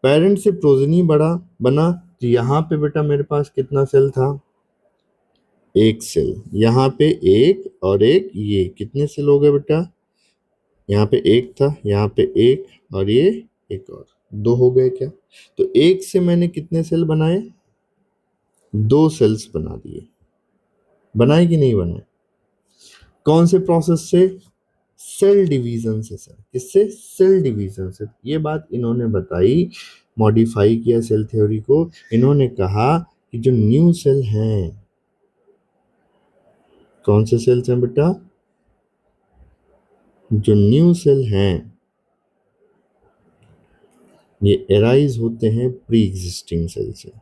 पेरेंट से प्रोजेनी बना, तो यहाँ पे बेटा मेरे पास कितना सेल था? एक सेल। यहाँ पे एक और एक, ये कितने सेल हो गए बेटा? यहाँ पे एक था, यहाँ पे एक, और ये एक और, दो हो गए क्या? तो एक से मैंने कितने सेल बनाए? दो सेल्स बना दिए। बनाए कि नहीं बनाए? कौन से प्रोसेस से? सेल डिवीजन से सर। किससे? सेल डिवीजन से। ये बात इन्होंने बताई, मॉडिफाई किया सेल थ्योरी को। इन्होंने कहा कि जो न्यू सेल हैं, कौन से सेल्स हैं बेटा? जो न्यू सेल हैं, ये एराइज होते हैं प्री एग्जिस्टिंग सेल से।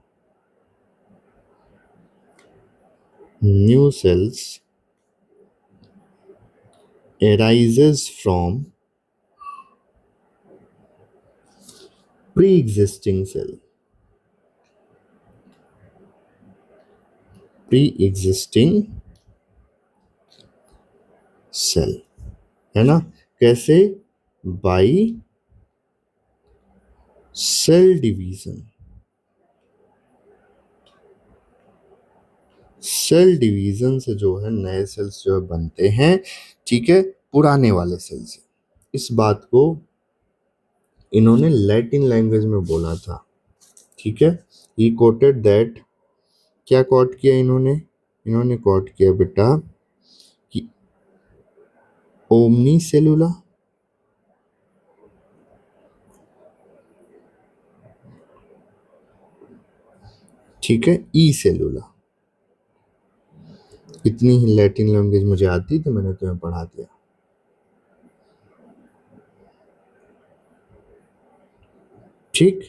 New cells arises from pre-existing cell. pre-existing cell, है ना? कैसे? By cell division. Cell division से जो है नए सेल्स जो है बनते हैं, ठीक है, पुराने वाले सेल से। इस बात को इन्होंने लैटिन लैंग्वेज में बोला था, ठीक है। ही कोटेड दैट, क्या कोट किया इन्होंने? इन्होंने कोट किया बेटा कि ओमनी सेलुला, ठीक है, ई सेलुला। इतनी ही लैटिन लैंग्वेज मुझे आती तो मैंने तुम्हें पढ़ा दिया। ठीक।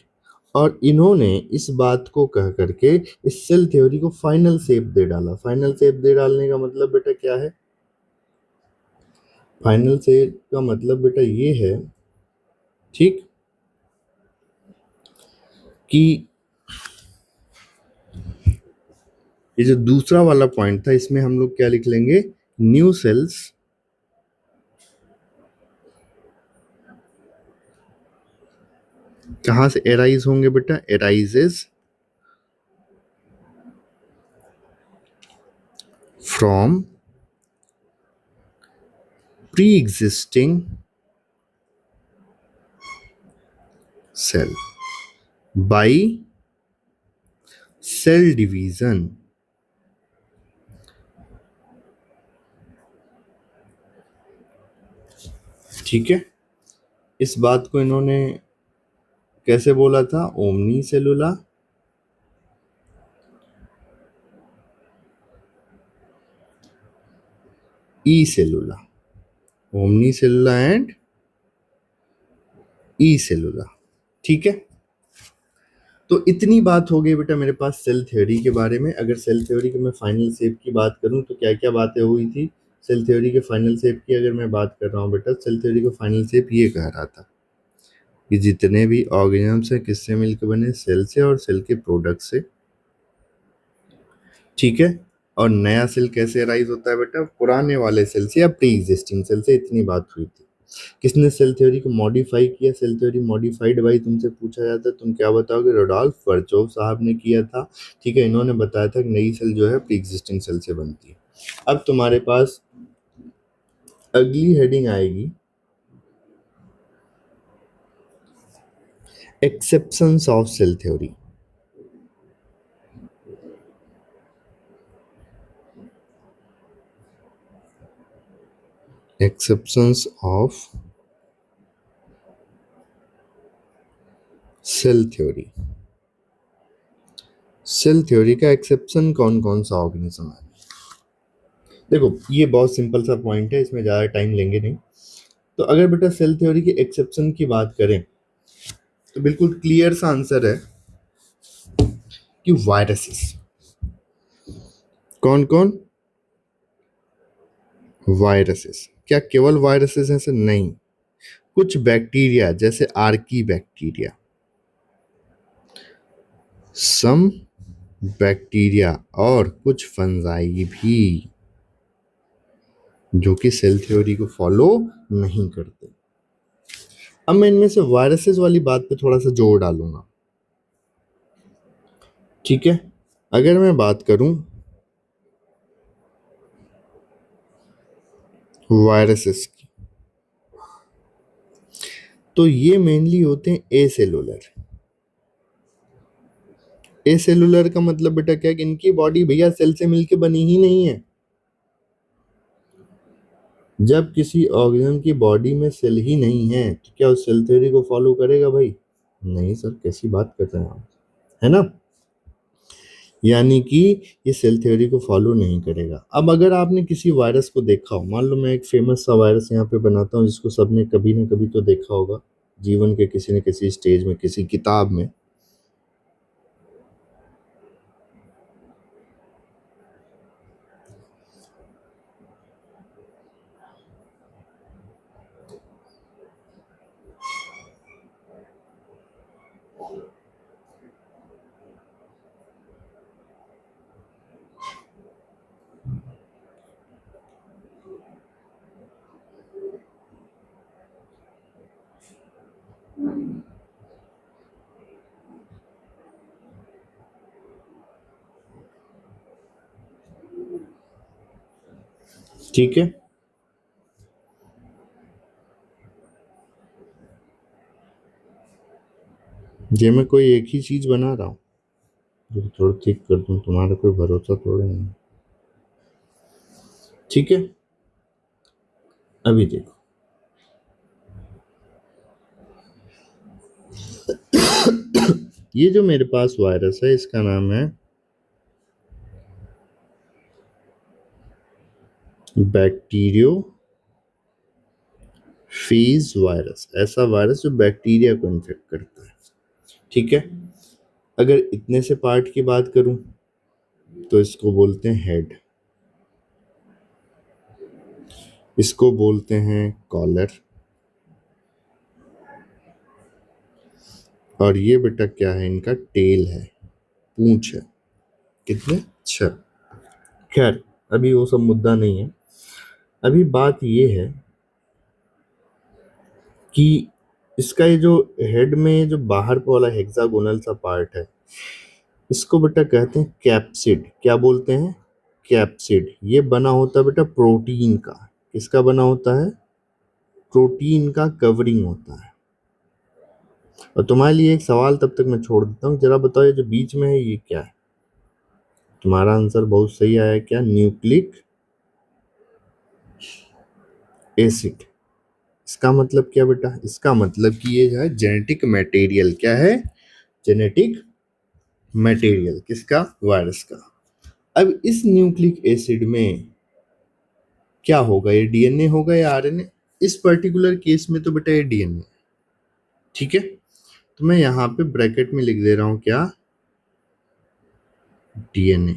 और इन्होंने इस बात को कह करके इस सेल थ्योरी को फाइनल शेप दे डाला। फाइनल शेप दे डालने का मतलब बेटा क्या है? फाइनल शेप का मतलब बेटा ये है, ठीक, कि ये जो दूसरा वाला पॉइंट था, इसमें हम लोग क्या लिख लेंगे? न्यू सेल्स कहां से एराइज होंगे बेटा? Arises from pre existing cell by cell division. ठीक है। इस बात को इन्होंने कैसे बोला था? Omni cellula e cellula. Omni cellula and e cellula. ठीक है। तो इतनी बात हो गई बेटा मेरे पास सेल थ्योरी के बारे में। अगर सेल थ्योरी के मैं फाइनल शेप की बात करूं तो क्या क्या बातें हुई थी? सेल थ्योरी के फाइनल शेप की अगर मैं बात कर रहा हूं बेटा, सेल थ्योरी का फाइनल शेप ये कह रहा था कि जितने भी ऑर्गेनिजम्स हैं किससे मिलकर बने? सेल से और सेल के प्रोडक्ट से। ठीक है। और नया सेल कैसे राइज होता है बेटा? पुराने वाले सेल से या प्री एग्जिस्टिंग सेल से। इतनी बात हुई थी। किसने सेल थ्योरी को मॉडिफाई किया? सेल थ्योरी मॉडिफाइड बाई तुमसे पूछा जाता है, तुम क्या बताओगे? रोडोल्फ वर्चोव साहब ने किया था। ठीक है। इन्होंने बताया था कि नई सेल जो है प्री एग्जिस्टिंग सेल से बनती है। अब तुम्हारे पास अगली हेडिंग आएगी, exceptions of cell theory. Exceptions of cell theory. Cell theory का एक्सेप्शन कौन कौन सा ऑर्गेनिज्म है? देखो, ये बहुत सिंपल सा पॉइंट है, इसमें ज़्यादा टाइम लेंगे नहीं। तो अगर बेटा सेल थ्योरी के एक्सेप्शन की बात करें तो बिल्कुल क्लियर सा आंसर है कि वायरसेस। कौन कौन? वायरसेस, क्या केवल वायरसेस हैं सर? नहीं, कुछ बैक्टीरिया जैसे आर्की बैक्टीरिया, सम बैक्टीरिया और कुछ फंजाई भी, जो कि सेल थ्योरी को फॉलो नहीं करते। अब मैं इनमें से वायरसेस वाली बात पे थोड़ा सा जोर डालूंगा, ठीक है। अगर मैं बात करूं वायरसेस की, तो ये मेनली होते हैं ए सेलुलर। ए सेलुलर का मतलब बेटा क्या है कि इनकी बॉडी भैया सेल से मिलके बनी ही नहीं है। जब किसी ऑर्गेनिज्म की बॉडी में सेल ही नहीं है तो क्या उस सेल थ्योरी को फॉलो करेगा भाई? नहीं सर, कैसी बात कर रहे हैं आप, है ना। यानी कि ये सेल थ्योरी को फॉलो नहीं करेगा। अब अगर आपने किसी वायरस को देखा हो, मान लो मैं एक फेमस सा वायरस यहाँ पे बनाता हूँ जिसको सबने कभी ना कभी तो देखा होगा जीवन के किसी न किसी स्टेज में, किसी किताब में। ठीक है, ये मैं कोई एक ही चीज बना रहा हूँ जो थोड़ा ठीक कर दूं, तुम्हारा कोई भरोसा थोड़ा नहीं। ठीक है, अभी देखो, ये जो मेरे पास वायरस है इसका नाम है बैक्टीरियो फेज वायरस। ऐसा वायरस जो बैक्टीरिया को इन्फेक्ट करता है, ठीक है। अगर इतने से पार्ट की बात करूं तो इसको बोलते हैं हेड, इसको बोलते हैं कॉलर, और ये बेटा क्या है, इनका टेल है, पूंछ है। कितने? 6। खैर, अभी वो सब मुद्दा नहीं है। अभी बात ये है कि इसका ये जो हेड में जो बाहर वाला हेक्सागोनल सा पार्ट है, इसको बेटा कहते हैं कैप्सिड। क्या बोलते हैं? कैप्सिड। ये बना होता है बेटा प्रोटीन का। किसका बना होता है? प्रोटीन का कवरिंग होता है। और तुम्हारे लिए एक सवाल तब तक मैं छोड़ देता हूँ, जरा बताओ ये जो बीच में है ये क्या है? तुम्हारा आंसर बहुत सही आया। क्या? Nucleic acid. इसका मतलब क्या बेटा? इसका मतलब कि ये है जेनेटिक मटेरियल। क्या है? Genetic material. किसका? वायरस का। अब इस न्यूक्लिक एसिड में क्या होगा? ये डीएनए होगा या आरएनए? इस पर्टिकुलर केस में तो बेटा ये डीएनए, ठीक है। तो मैं यहाँ पे ब्रैकेट में लिख दे रहा हूँ क्या? डीएनए।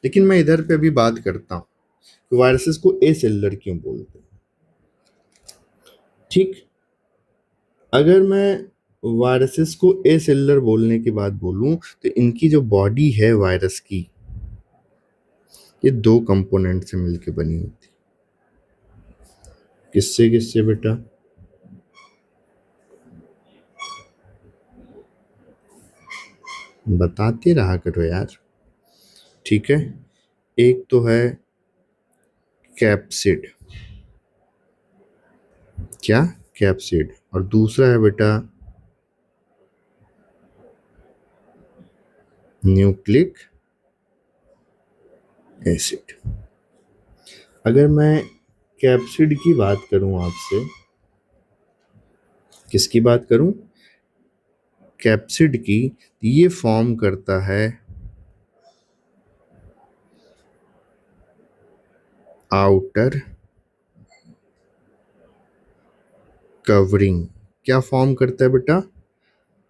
लेकिन मैं इधर पे अभी बात करता हूँ कि वायरसेस को ए सेलुलर क्यों बोलते हैं, ठीक। अगर मैं वायरसेस को ए सेलुलर बोलने के बाद बोलूं तो इनकी जो बॉडी है वायरस की, ये 2 कंपोनेंट से मिलकर बनी होती। किससे किससे बेटा? बताते रहा करो यार, ठीक है। एक तो है कैप्सिड। क्या? कैप्सिड। और दूसरा है बेटा न्यूक्लिक एसिड। अगर मैं कैप्सिड की बात करूं आपसे, किसकी बात करूं? कैप्सिड की। ये फॉर्म करता है आउटर कवरिंग। क्या फॉर्म करता है बेटा?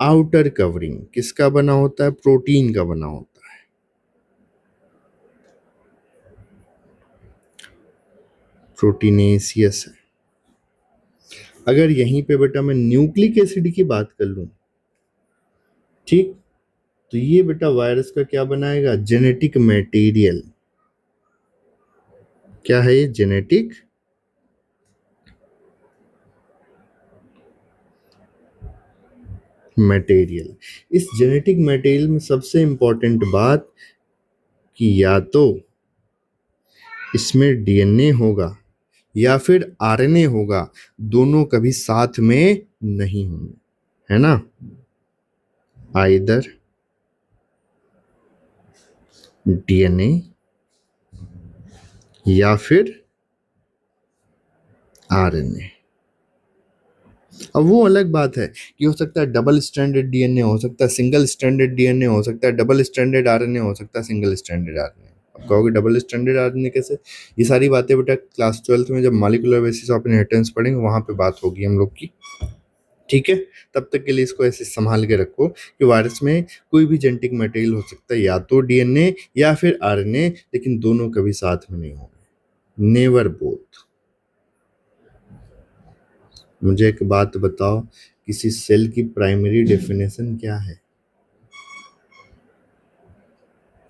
Outer covering. किसका बना होता है? प्रोटीन का बना होता है। प्रोटीनेसियस है। अगर यहीं पे बेटा मैं न्यूक्लिक एसिड की बात कर लूं, ठीक, तो ये बेटा वायरस का क्या बनाएगा, जेनेटिक मटेरियल। क्या है ये, जेनेटिक मटेरियल। इस जेनेटिक मटेरियल में सबसे इंपॉर्टेंट बात कि या तो इसमें डीएनए होगा या फिर आरएनए होगा, दोनों कभी साथ में नहीं होंगे, है ना। आइदर डीएनए या फिर आरएनए। अब वो अलग बात है कि हो सकता है डबल स्ट्रैंडेड डीएनए, हो सकता है सिंगल स्ट्रैंडेड डीएनए, हो सकता है डबल स्ट्रैंडेड आरएनए, हो सकता है सिंगल स्ट्रैंडेड आरएनए। अब कहोगे डबल स्ट्रैंडेड आरएनए कैसे, ये सारी बातें बेटा क्लास 12th में जब मॉलिक्यूलर बेसिस ऑफ इनहेरिटेंस पढ़ेंगे वहां पे बात होगी हम लोग की, ठीक है। तब तक के लिए इसको ऐसे संभाल के रखो कि वायरस में कोई भी जेनेटिक मटेरियल हो सकता है, या तो डीएनए या फिर आरएनए, लेकिन दोनों कभी साथ में नहीं होंगे, नेवर बोथ। मुझे एक बात बताओ, किसी सेल की प्राइमरी डेफिनेशन क्या है।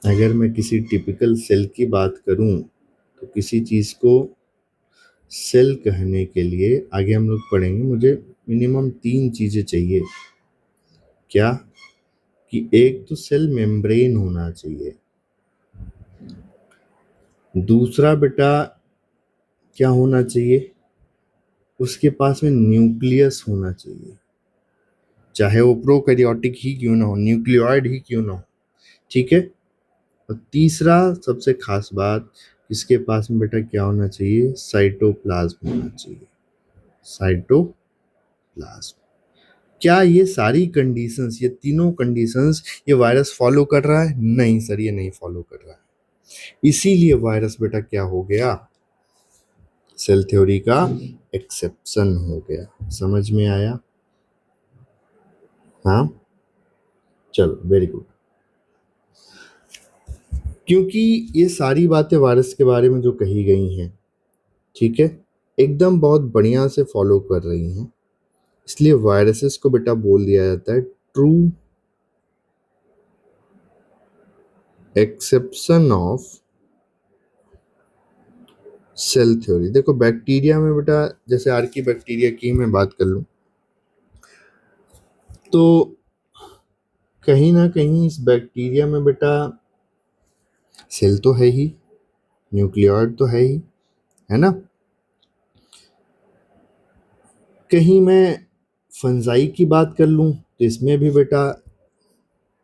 अगर मैं किसी टिपिकल सेल की बात करूं तो किसी चीज को सेल कहने के लिए आगे हम लोग पढ़ेंगे, मुझे मिनिमम 3 चीजें चाहिए। क्या, कि एक तो सेल मेम्ब्रेन होना चाहिए, दूसरा बेटा क्या होना चाहिए, उसके पास में न्यूक्लियस होना चाहिए, चाहे वो प्रोकैरियोटिक ही क्यों ना हो, न्यूक्लियोइड ही क्यों ना हो, ठीक है। और तीसरा सबसे खास बात, इसके पास में बेटा क्या होना चाहिए, साइटोप्लाज्म होना चाहिए, साइटोप्लाज्म। क्या ये सारी कंडीशंस, ये तीनों कंडीशंस ये वायरस फॉलो कर रहा है, नहीं सर ये नहीं फॉलो कर रहा है, इसीलिए वायरस बेटा क्या हो गया, सेल थ्योरी का एक्सेप्शन हो गया। समझ में आया, हाँ, चलो वेरी गुड। क्योंकि ये सारी बातें वायरस के बारे में जो कही गई हैं, ठीक है, एकदम बहुत बढ़िया से फॉलो कर रही हैं, इसलिए वायरसेस को बेटा बोल दिया जाता है true exception of cell theory. देखो बैक्टीरिया में बेटा, जैसे आर्की बैक्टीरिया की मैं बात कर लूं तो कहीं ना कहीं इस बैक्टीरिया में बेटा सेल तो है ही, न्यूक्लियोइड तो है ही, है ना। कहीं मैं फंजाई की बात कर लूं तो इसमें भी बेटा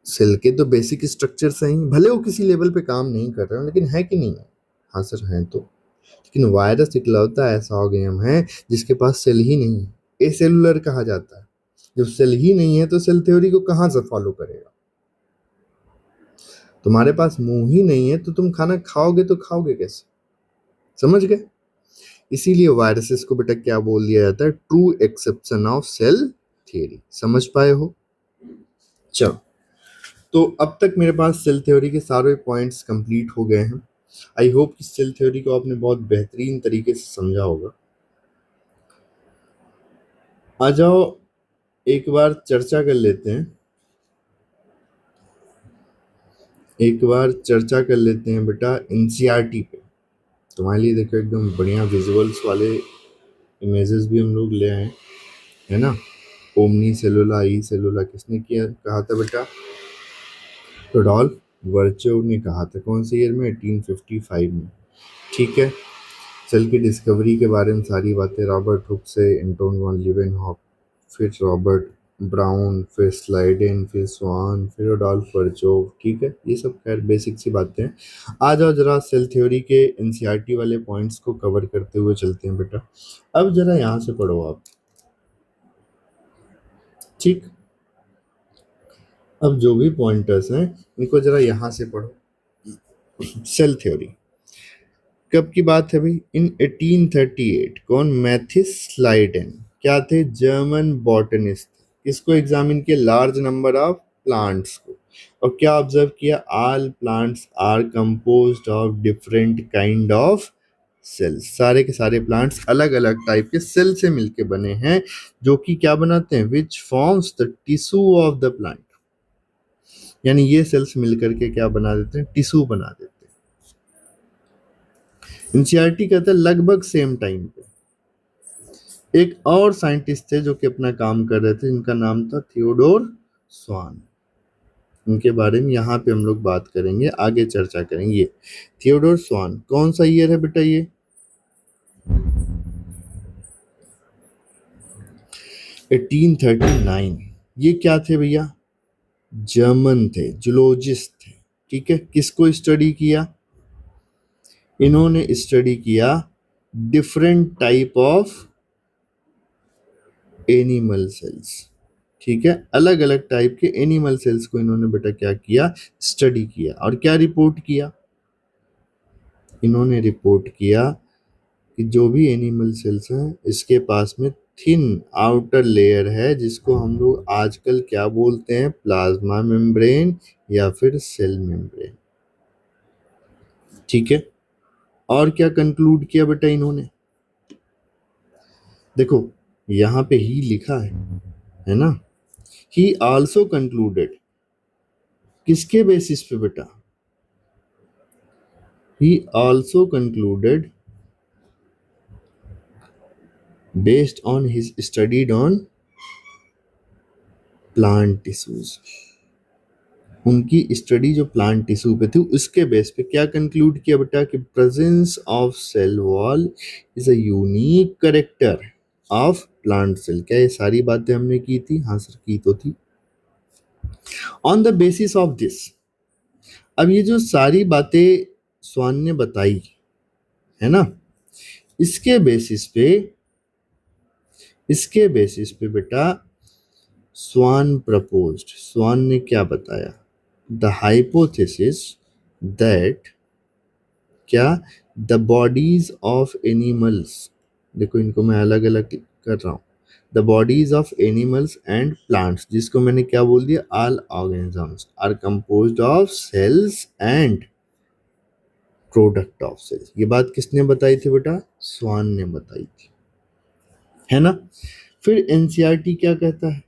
सेल के तो बेसिक स्ट्रक्चर्स हैं ही, भले वो किसी लेवल पे काम नहीं कर रहे हो, लेकिन है कि नहीं है, हाँ सर हैं तो। लेकिन वायरस इकलौता ऐसा ऑर्गेनिज्म है जिसके पास सेल ही नहीं है, एसेलुलर कहा जाता है। जब सेल ही नहीं है तो सेल थ्योरी को कहाँ से फॉलो करेगा। तुम्हारे पास मुंह ही नहीं है तो तुम खाना खाओगे तो खाओगे कैसे, समझ गए। इसीलिए वायरसेस को बेटा क्या बोल दिया जाता है, true exception of cell theory. समझ पाए हो, चलो। तो अब तक मेरे पास सेल थ्योरी के सारे पॉइंट्स कंप्लीट हो गए हैं। आई होप कि सेल थ्योरी को आपने बहुत बेहतरीन तरीके से समझा होगा। आ जाओ एक बार चर्चा कर लेते हैं, एक बार चर्चा कर लेते हैं बेटा एनसीईआरटी पे। तुम्हारे लिए देखो एकदम बढ़िया विजुअल्स वाले इमेजेस भी हम लोग ले आए, है ना। ओमनी सेलुला ई सेलुला किसने किया कहा था बेटा, रोडोल्फ वर्चोव ने कहा था। कौन से ईयर में, 1855 में, ठीक है। सेल की डिस्कवरी के बारे में सारी बातें रॉबर्ट हुक से एंटोन वॉन लीवेनहॉक, फिर रॉबर्ट ब्राउन, फिर स्लाइडेन, फिर स्वान, फिर रोडोल्फ वर्चोव, ठीक है। ये सब खैर बेसिक सी बातें हैं। आ जाओ जरा सेल थ्योरी के एनसीईआरटी वाले पॉइंट्स को कवर करते हुए चलते हैं बेटा। अब जरा यहाँ से पढ़ो आप, ठीक। अब जो भी पॉइंटर्स हैं इनको जरा यहाँ से पढ़ो। सेल थ्योरी कब की बात है भाई, इन 1838। कौन, मैथिस स्लाइडेन क्या थे, जर्मन बॉटनिस्ट। किसको एग्जामिन किया, लार्ज नंबर ऑफ प्लांट्स को, और क्या ऑब्जर्व किया, all plants are composed of different kind of cells. सारे के सारे प्लांट्स अलग अलग टाइप के सेल से मिलके बने हैं, जो कि क्या बनाते हैं, which forms the tissue of the plant. यानी ये सेल्स मिलकर के क्या बना देते हैं, टिश्यू बना देते हैं। एनसीईआरटी कहता है लगभग सेम टाइम पे एक और साइंटिस्ट थे जो कि अपना काम कर रहे थे, इनका नाम था थियोडोर स्वान। उनके बारे में यहाँ पे हम लोग बात करेंगे, आगे चर्चा करेंगे। थियोडोर स्वान कौन सा ईयर है बेटा ये, 1839। ये क्या थे भैया, जर्मन थे, जूलॉजिस्ट थे। ठीक है, किसको स्टडी किया, इन्होंने स्टडी किया different type of animal cells. ठीक है, अलग अलग टाइप के एनिमल सेल्स को इन्होंने बेटा क्या किया, स्टडी किया। और क्या रिपोर्ट किया, इन्होंने रिपोर्ट किया कि जो भी एनिमल सेल्स हैं इसके पास में थिन आउटर लेयर है, जिसको हम लोग आजकल क्या बोलते हैं, प्लाज्मा मेम्ब्रेन या फिर सेल मेम्ब्रेन। ठीक है, और क्या कंक्लूड किया बेटा इन्होंने, देखो यहां पे ही लिखा है ना, ही आल्सो कंक्लूडेड, किसके बेसिस पे बेटा, ही also concluded based on his studied on plant tissues। उनकी स्टडी जो प्लांट टिश्यू पे थी उसके बेस पे क्या कंक्लूड किया बेटा कि presence of cell wall is a unique character of plant cell. क्या ये सारी बातें हमने की थी, हाँ सर की तो थी। On the basis of this, अब ये जो सारी बातें स्वान ने बताई है ना, इसके बेसिस पे, इसके बेसिस पे बेटा स्वान प्रपोज्ड, स्वान ने क्या बताया, द हाइपोथेसिस दैट, क्या, द बॉडीज ऑफ एनिमल्स, देखो इनको मैं अलग अलग कर रहा हूं, the bodies of animals and plants, जिसको मैंने क्या बोल दिया, all organisms are composed of cells and product of cells. ये बात किसने बताई थी बेटा, स्वान ने बताई थी, है ना। फिर एनसीईआरटी क्या कहता है,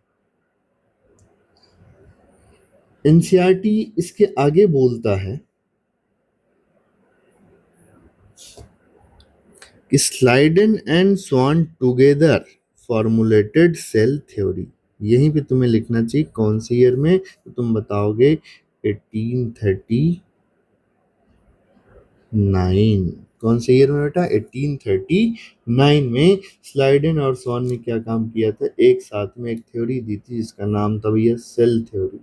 एनसीईआरटी इसके आगे बोलता है कि Schleiden and Schwann together formulated cell theory. यहीं पे तुम्हें लिखना चाहिए कौन सी ईयर में, तो तुम बताओगे 1839। कौन से ईयर में बेटा, 1839 में स्लाइडन और स्वान ने क्या काम किया था, एक साथ में एक थ्योरी दी थी जिसका नाम था भैया सेल थ्योरी।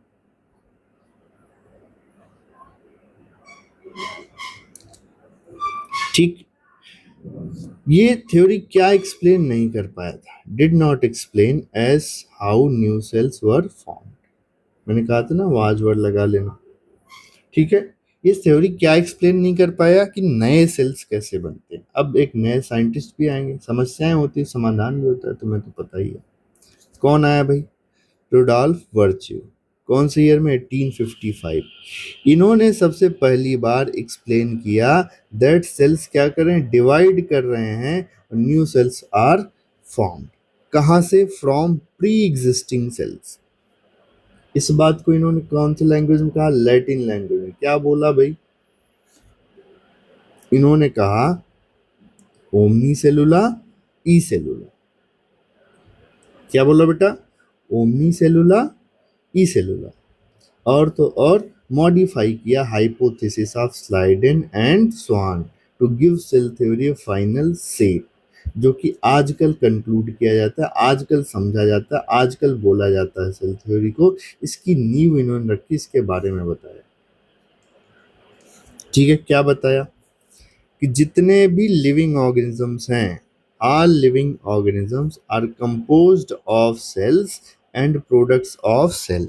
ठीक, ये थ्योरी क्या एक्सप्लेन नहीं कर पाया था, did not explain as how new cells were form. मैंने कहा था ना वाज वर्ड लगा लेना। ठीक है, ये थ्योरी क्या एक्सप्लेन नहीं कर पाया कि नए सेल्स कैसे बनते हैं। अब एक नए साइंटिस्ट भी आएंगे, समस्याएं होती है, समाधान भी होता है, तुम्हें तो पता ही है। कौन आया भाई, रुडॉल्फ वर्च्यू। कौन से ईयर में, 1855। इन्होंने सबसे पहली बार एक्सप्लेन किया दैट सेल्स क्या कर रहे हैं, डिवाइड कर रहे हैं, न्यू सेल्स आर फॉर्म्ड। कहां से, फ्रॉम प्री एग्जिस्टिंग सेल्स। इस बात को इन्होंने कौन सी लैंग्वेज में कहा, लैटिन लैंग्वेज में। क्या बोला भाई, इन्होंने कहा ओमनी सेलुला ई सेलुला। क्या बोला बेटा, ओमनी सेलुला ई सेलुला। और तो और मॉडिफाई किया hypothesis of Schleiden and Schwann to give cell theory final shape, जो कि आजकल कंक्लूड किया जाता है, आजकल समझा जाता है, आजकल बोला जाता है सेल थ्योरी को। इसकी नींव इन्होंने रखी, इसके बारे में बताया। ठीक है, क्या बताया कि जितने भी लिविंग ऑर्गेनिजम्स हैं, all living organisms are composed of cells and products of cell।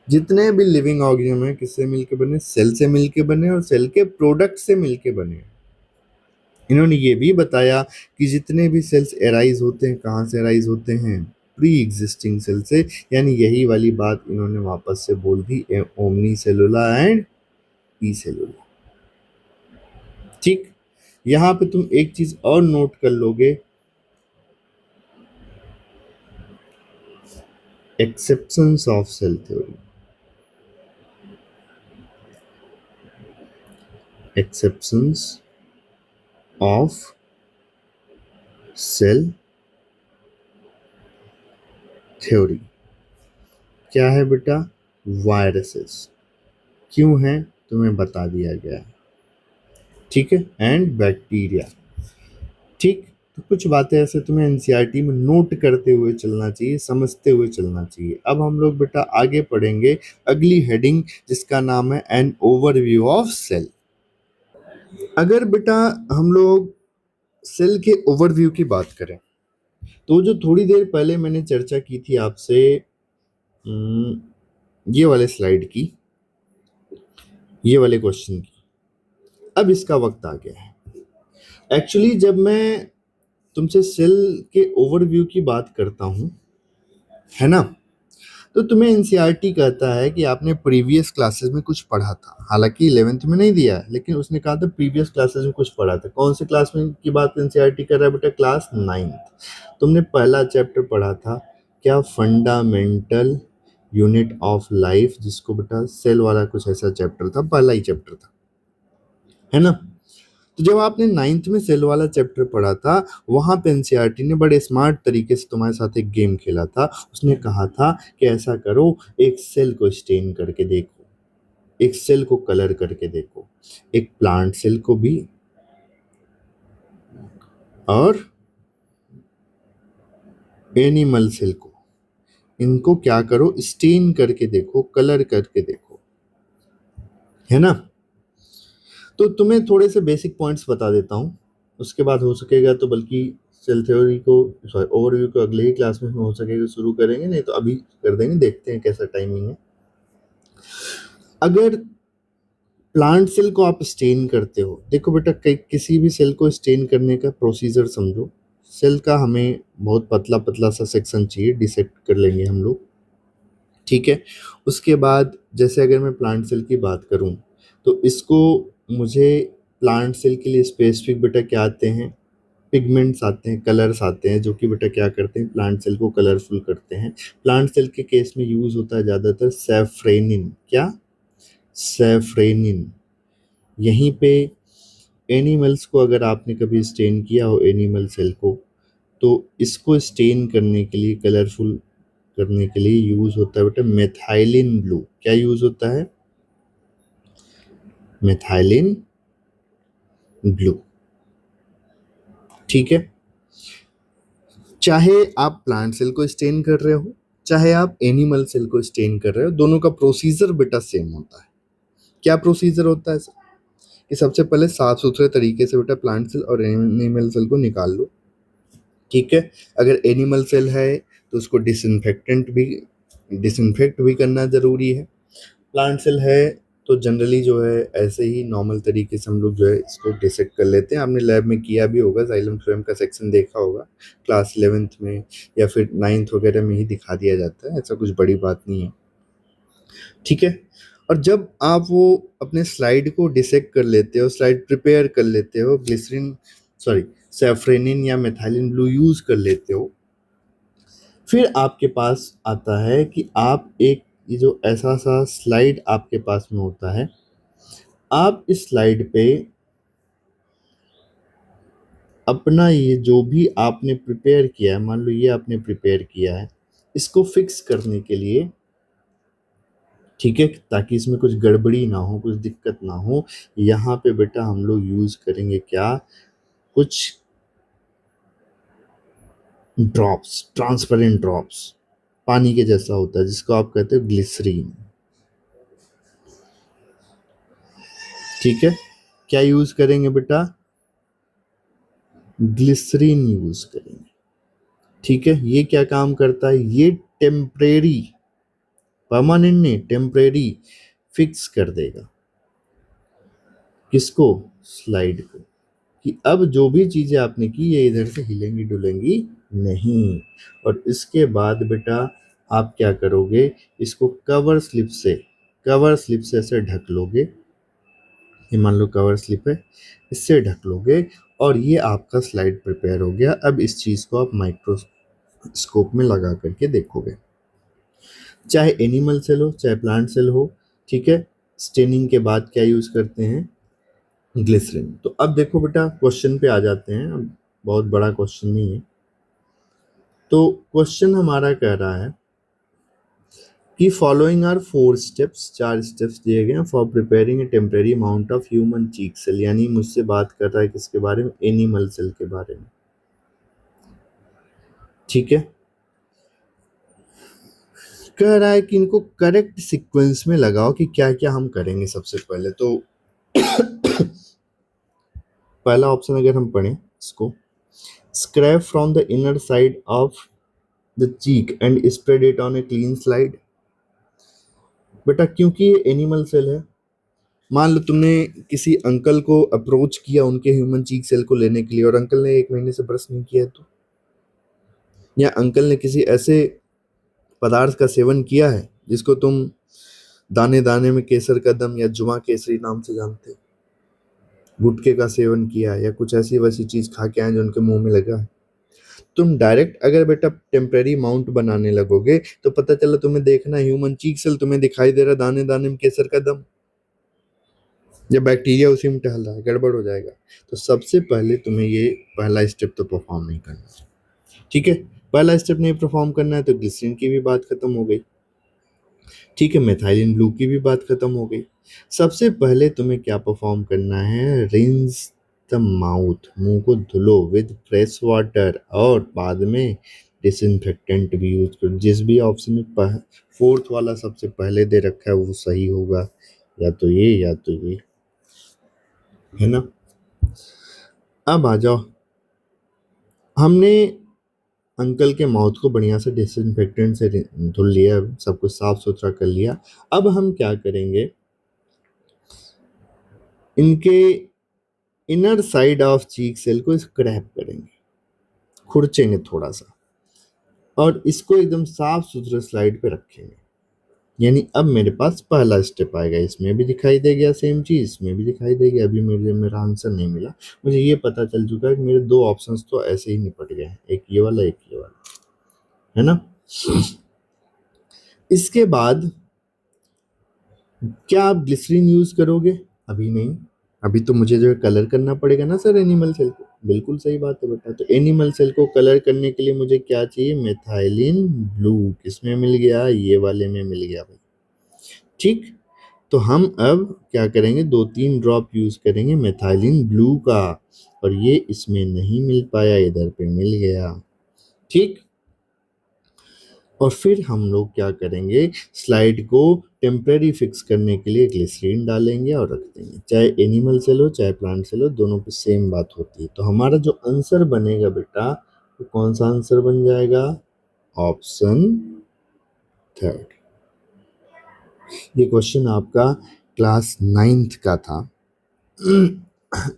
जितने भी लिविंग ऑर्गेनिज्म हैं किससे मिलके बने, सेल से मिलके बने और सेल के प्रोडक्ट से मिलके बने। इन्होंने ये भी बताया कि जितने भी सेल्स एराइज होते हैं, कहाँ से एराइज होते हैं, प्री एग्जिस्टिंग सेल से। यानी यही वाली बात इन्होंने वापस से बोल दी, omni cellula and e cellula. ठीक, यहां पे तुम एक चीज और नोट कर लोगे, exceptions of cell theory, exceptions of cell theory क्या है बेटा? वायरसेस। क्यों है तुम्हें बता दिया गया है, ठीक है, एंड बैक्टीरिया। ठीक, तो कुछ बातें ऐसे तुम्हें एनसीईआरटी में नोट करते हुए चलना चाहिए, समझते हुए चलना चाहिए। अब हम लोग बेटा आगे पढ़ेंगे अगली हेडिंग, जिसका नाम है एन ओवरव्यू ऑफ सेल। अगर बेटा हम लोग सेल के ओवरव्यू की बात करें, तो जो थोड़ी देर पहले मैंने चर्चा की थी आपसे, ये वाले स्लाइड की, ये वाले क्वेश्चन की, अब इसका वक्त आ गया है। एक्चुअली जब मैं तुमसे सेल के ओवरव्यू की बात करता हूं, है ना, तो तुम्हें एनसीईआरटी कहता है कि आपने प्रीवियस क्लासेस में कुछ पढ़ा था, हालांकि 11th में नहीं दिया है, लेकिन उसने कहा था प्रीवियस क्लासेस में कुछ पढ़ा था। कौन से क्लास में की बात एनसीईआरटी कर रहा है बेटा? Class 9th। तुमने पहला चैप्टर पढ़ा था क्या? फंडामेंटल यूनिट ऑफ लाइफ, जिसको बेटा सेल वाला कुछ ऐसा चैप्टर था, पहला ही चैप्टर था, है ना। तो जब आपने 9th में सेल वाला चैप्टर पढ़ा था, वहां पे एनसीईआरटी ने बड़े स्मार्ट तरीके से तुम्हारे साथ एक गेम खेला था। उसने कहा था कि ऐसा करो, एक सेल को स्टेन करके देखो, एक सेल को कलर करके देखो, एक प्लांट सेल को भी, और एनिमल सेल को, इनको क्या करो, स्टेन करके देखो, कलर करके देखो, है ना। तो तुम्हें थोड़े से बेसिक पॉइंट्स बता देता हूँ, उसके बाद हो सकेगा तो बल्कि सेल थ्योरी को, सॉरी ओवरव्यू को अगले ही क्लास में हो सकेगा शुरू करेंगे, नहीं तो अभी कर देंगे, देखते हैं कैसा टाइमिंग है। अगर प्लांट सेल को आप स्टेन करते हो, देखो बेटा किसी भी सेल को स्टेन करने का प्रोसीजर समझो। सेल का हमें बहुत पतला पतला सा सेक्शन चाहिए, डिसेक्ट कर लेंगे हम लोग, ठीक है। उसके बाद जैसे अगर मैं प्लांट सेल की बात करूं, तो इसको मुझे प्लांट सेल के लिए स्पेसिफिक बेटा क्या आते हैं? पिगमेंट्स आते हैं, कलर्स आते हैं, जो कि बेटा क्या करते हैं? प्लांट सेल को कलरफुल करते हैं। प्लांट सेल के केस में यूज होता है ज्यादातर सैफ्रेनिन। क्या? सैफ्रेनिन। यहीं पे एनिमल्स को अगर आपने कभी स्टेन किया हो, एनिमल सेल को, तो इसको स्टेन करने के लिए, कलरफुल करने के लिए यूज होता है बेटा मेथाइलिन ब्लू। क्या यूज होता है? मेथाइलिन ब्लू, ठीक है। चाहे आप प्लांट सेल को स्टेन कर रहे हो, चाहे आप एनिमल सेल को स्टेन कर रहे हो, दोनों का प्रोसीजर बेटा सेम होता है। क्या प्रोसीजर होता है सर? कि सबसे पहले साफ सुथरे तरीके से बेटा प्लांट सेल और एनिमल सेल को निकाल लो, ठीक है। अगर एनिमल सेल है तो उसको डिसइंफेक्ट भी करना जरूरी है। प्लांट सेल है तो जनरली जो है ऐसे ही नॉर्मल तरीके से हम लोग जो है इसको डिसेक्ट कर लेते हैं। आपने लैब में किया भी होगा, जाइलम फ्लोएम का सेक्शन देखा होगा क्लास 11th में, या फिर 9th वगैरह में ही दिखा दिया जाता है, ऐसा कुछ बड़ी बात नहीं है, ठीक है। और जब आप वो अपने स्लाइड को डिसेक्ट कर लेते हो, स्लाइड प्रिपेयर कर लेते हो, ग्लिसरीन, सॉरी, सैफ्रेनिन या मेथाइलिन ब्लू यूज कर लेते हो, फिर आपके पास आता है कि आप एक, ये जो ऐसा सा स्लाइड आपके पास में होता है, आप इस स्लाइड पे अपना ये जो भी आपने प्रिपेयर किया है, मान लो ये आपने प्रिपेयर किया है, इसको फिक्स करने के लिए, ठीक है, ताकि इसमें कुछ गड़बड़ी ना हो, कुछ दिक्कत ना हो, यहाँ पे बेटा हम लोग यूज करेंगे क्या? कुछ ड्रॉप्स, ट्रांसपेरेंट ड्रॉप्स, पानी के जैसा होता है, जिसको आप कहते हो ग्लिसरीन, ठीक है। क्या यूज करेंगे बेटा? ग्लिसरीन यूज करेंगे, ठीक है। ये क्या काम करता है? ये टेम्परेरी, परमानेंट नहीं, टेम्परेरी फिक्स कर देगा, किसको? स्लाइड को, कि अब जो भी चीजें आपने की ये इधर से हिलेंगी डुलेंगी नहीं। और इसके बाद बेटा आप क्या करोगे? इसको कवर स्लिप से ऐसे ढक लोगे, ये मान लो कवर स्लिप है, इससे ढक लोगे, और ये आपका स्लाइड प्रिपेयर हो गया। अब इस चीज को आप माइक्रोस्कोप में लगा करके देखोगे, चाहे एनिमल सेल हो चाहे प्लांट सेल हो, ठीक है। स्टेनिंग के बाद क्या यूज करते हैं, ग्लिसरीन। तो अब देखो बेटा, क्वेश्चन पे आ जाते हैं। अब बहुत बड़ा क्वेश्चन नहीं है। तो क्वेश्चन हमारा कह रहा है कि फॉलोइंग आर 4 स्टेप्स, 4 स्टेप्स दिए गए हैं for preparing a temporary amount of human cheek cell. यानी मुझसे बात कर रहा है किसके बारे में, एनिमल सेल के बारे में, ठीक है। कह रहा है कि इनको करेक्ट सीक्वेंस में लगाओ कि क्या क्या हम करेंगे। सबसे पहले तो पहला ऑप्शन अगर हम पढ़ें इसको, scrap from the inner side of the cheek and spread it on a clean slide. बेटा क्योंकि ये एनिमल सेल है, मान लो तुमने किसी अंकल को अप्रोच किया उनके ह्यूमन चीक सेल को लेने के लिए, और अंकल ने 1 महीने से ब्रश नहीं किया है, तो या अंकल ने किसी ऐसे पदार्थ का सेवन किया है जिसको तुम दाने दाने में केसर का दम या जुमा केसरी नाम से जानते हो, गुटखे का सेवन किया है, या कुछ ऐसी वैसी चीज खा के आए जो उनके मुंह में लगा है। तुम डायरेक्ट अगर बेटा टेम्परेरी माउंट बनाने लगोगे तो पता चला तुम्हें देखना ह्यूमन चीक सेल, तुम्हें दिखाई दे रहा दाने दाने में केसर का दम, या बैक्टीरिया उसी में टहल रहा है, गड़बड़ हो जाएगा। तो सबसे पहले तुम्हें ये पहला स्टेप तो परफॉर्म नहीं करना, ठीक है। पहला स्टेप नहीं परफॉर्म करना है तो ग्लिसरीन की भी बात खत्म हो गई, ठीक है। मेथाइलिन ब्लू की भी बात खत्म हो गई। सबसे पहले तुम्हें क्या परफॉर्म करना है, रिंस द माउथ, मुंह को धुलो विद फ्रेश वाटर, और बाद में डिसइंफेक्टेंट भी यूज करो। जिस भी ऑप्शन में फोर्थ वाला सबसे पहले दे रखा है वो सही होगा, या तो ये या तो ये, है ना। अब आ जाओ, हमने अंकल के माउथ को बढ़िया से डिसइंफेक्टेंट से धुल लिया, सब कुछ साफ सुथरा कर लिया। अब हम क्या करेंगे, इनके inner side of cheek cell को स्क्रैप करेंगे, खुरचेंगे थोड़ा सा, और इसको एकदम साफ सुथरे स्लाइड पे रखेंगे। यानी अब मेरे पास पहला स्टेप आएगा, इसमें भी दिखाई दे गया सेम चीज, इसमें भी दिखाई देगी। अभी मेरा आंसर नहीं मिला, मुझे ये पता चल चुका है कि मेरे 2 ऑप्शंस तो ऐसे ही निपट गए हैं, एक ये वाला एक ये वाला, है ना। इसके बाद क्या आप ग्लिसरीन यूज करोगे, अभी नहीं। अभी तो मुझे जो है कलर करना पड़ेगा ना सर एनिमल सेल को। बिल्कुल सही बात है बेटा। तो एनिमल सेल को कलर करने के लिए मुझे क्या चाहिए, मेथाइलिन ब्लू। किसमें मिल गया, ये वाले में मिल गया भाई, ठीक। तो हम अब क्या करेंगे, 2-3 ड्रॉप यूज करेंगे मेथाइलिन ब्लू का, और ये इसमें नहीं मिल पाया, इधर पे मिल गया, ठीक। और फिर हम लोग क्या करेंगे, स्लाइड को टेम्परेरी फिक्स करने के लिए ग्लिसरीन डालेंगे और रख देंगे। चाहे एनिमल सेल हो चाहे प्लांट सेल हो, दोनों पे सेम बात होती है। तो हमारा जो आंसर बनेगा बेटा, तो कौन सा आंसर बन जाएगा, ऑप्शन 3। ये क्वेश्चन आपका क्लास 9th का था,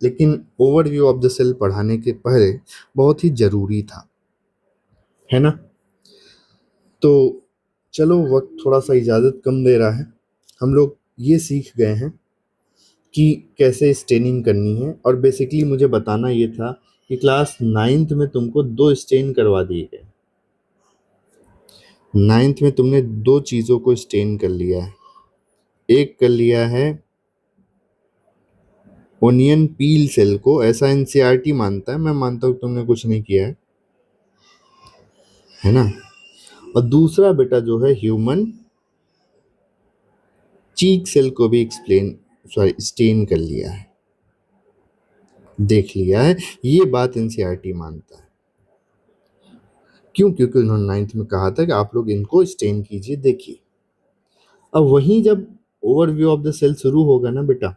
लेकिन ओवरव्यू ऑफ द सेल पढ़ाने के पहले बहुत ही जरूरी था, है ना। तो चलो, वक्त थोड़ा सा इजाज़त कम दे रहा है। हम लोग ये सीख गए हैं कि कैसे स्टेनिंग करनी है, और बेसिकली मुझे बताना ये था कि क्लास 9th में तुमको 2 स्टेन करवा दिए गए। 9th में तुमने 2 चीज़ों को स्टेन कर लिया है। एक कर लिया है ओनियन पील सेल को, ऐसा एनसीईआरटी मानता है, मैं मानता हूँ तुमने कुछ नहीं किया है ना। और दूसरा बेटा जो है ह्यूमन चीक सेल को भी स्टेन कर लिया है, देख लिया है। ये बात एनसीईआरटी मानता है। क्यों, क्योंकि उन्होंने 9th में कहा था कि आप लोग इनको स्टेन कीजिए, देखिए। अब वहीं जब ओवरव्यू ऑफ द सेल शुरू होगा ना बेटा,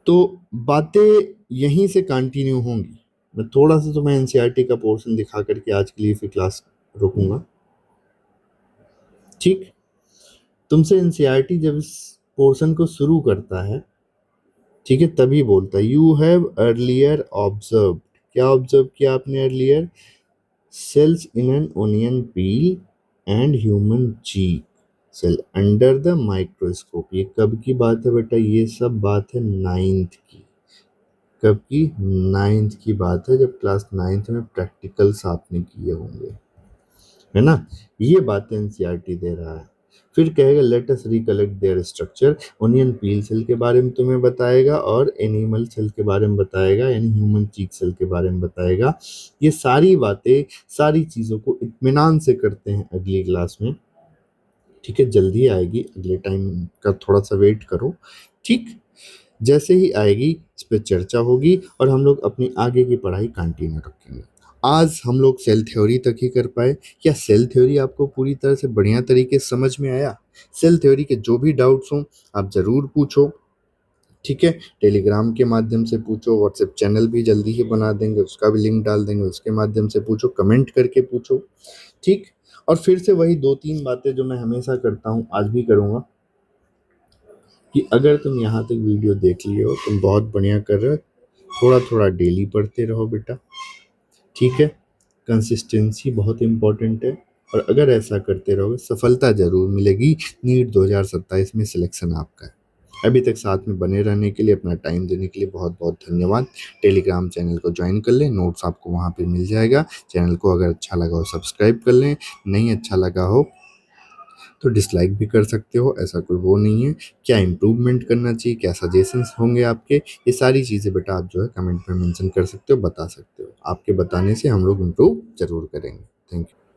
तो बातें यहीं से कंटिन्यू होंगी। मैं थोड़ा सा तुम्हें एनसीईआरटी का पोर्शन दिखा करके आज के लिए फिर क्लास रोकूंगा, ठीक। तुमसे एनसीईआरटी जब इस पोर्शन को शुरू करता है, ठीक है, तभी बोलता है यू हैव अर्लियर ऑब्जर्व। क्या ऑब्जर्व किया आपने earlier, cells in an onion peel and human cheek cell under the microscope। ये कब की बात है बेटा, ये सब बात है 9th की, कब की? 9th की बात है, जब क्लास 9th में प्रैक्टिकल्स आपने किए होंगे, है ना? ये बातें एनसीईआरटी दे रहा है। फिर कहेगा let us recollect their structure, onion peel cell के बारे में तुम्हें बताएगा और एनिमल सेल के बारे में बताएगा, यानी ह्यूमन चीक सेल के बारे में बताएगा। ये सारी बातें, सारी चीज़ों को इत्मीनान से करते हैं अगली क्लास में। ठीक है, जल्दी आएगी, अगले टाइम का थोड़ा सा वेट करो। ठीक, जैसे ही आएगी इस पर चर्चा होगी और हम लोग अपनी आगे की पढ़ाई कंटिन्यू रखेंगे। आज हम लोग सेल थ्योरी तक ही कर पाए। क्या सेल थ्योरी आपको पूरी तरह से बढ़िया तरीके से समझ में आया? सेल थ्योरी के जो भी डाउट्स हों आप ज़रूर पूछो। ठीक है, टेलीग्राम के माध्यम से पूछो, व्हाट्सएप चैनल भी जल्दी ही बना देंगे, उसका भी लिंक डाल देंगे, उसके माध्यम से पूछो, कमेंट करके पूछो। ठीक, और फिर से वही 2-3 बातें जो मैं हमेशा करता हूँ, आज भी करूँगा, कि अगर तुम यहाँ तक वीडियो देख लिए हो तुम बहुत बढ़िया कर रहे हो। थोड़ा थोड़ा डेली पढ़ते रहो बेटा। ठीक है, कंसिस्टेंसी बहुत इंपॉर्टेंट है, और अगर ऐसा करते रहोगे सफलता जरूर मिलेगी। नीट 2027 में सिलेक्शन आपका है। अभी तक साथ में बने रहने के लिए, अपना टाइम देने के लिए बहुत बहुत धन्यवाद। टेलीग्राम चैनल को ज्वाइन कर लें, नोट्स आपको वहाँ पे मिल जाएगा। चैनल को अगर अच्छा लगा हो सब्सक्राइब कर लें, नहीं अच्छा लगा हो तो डिसलाइक भी कर सकते हो, ऐसा कोई वो नहीं है। क्या इम्प्रूवमेंट करना चाहिए, क्या सजेशंस होंगे आपके, ये सारी चीज़ें बेटा आप जो है कमेंट में मेंशन कर सकते हो, बता सकते हो। आपके बताने से हम लोग इम्प्रूव जरूर करेंगे। Thank you.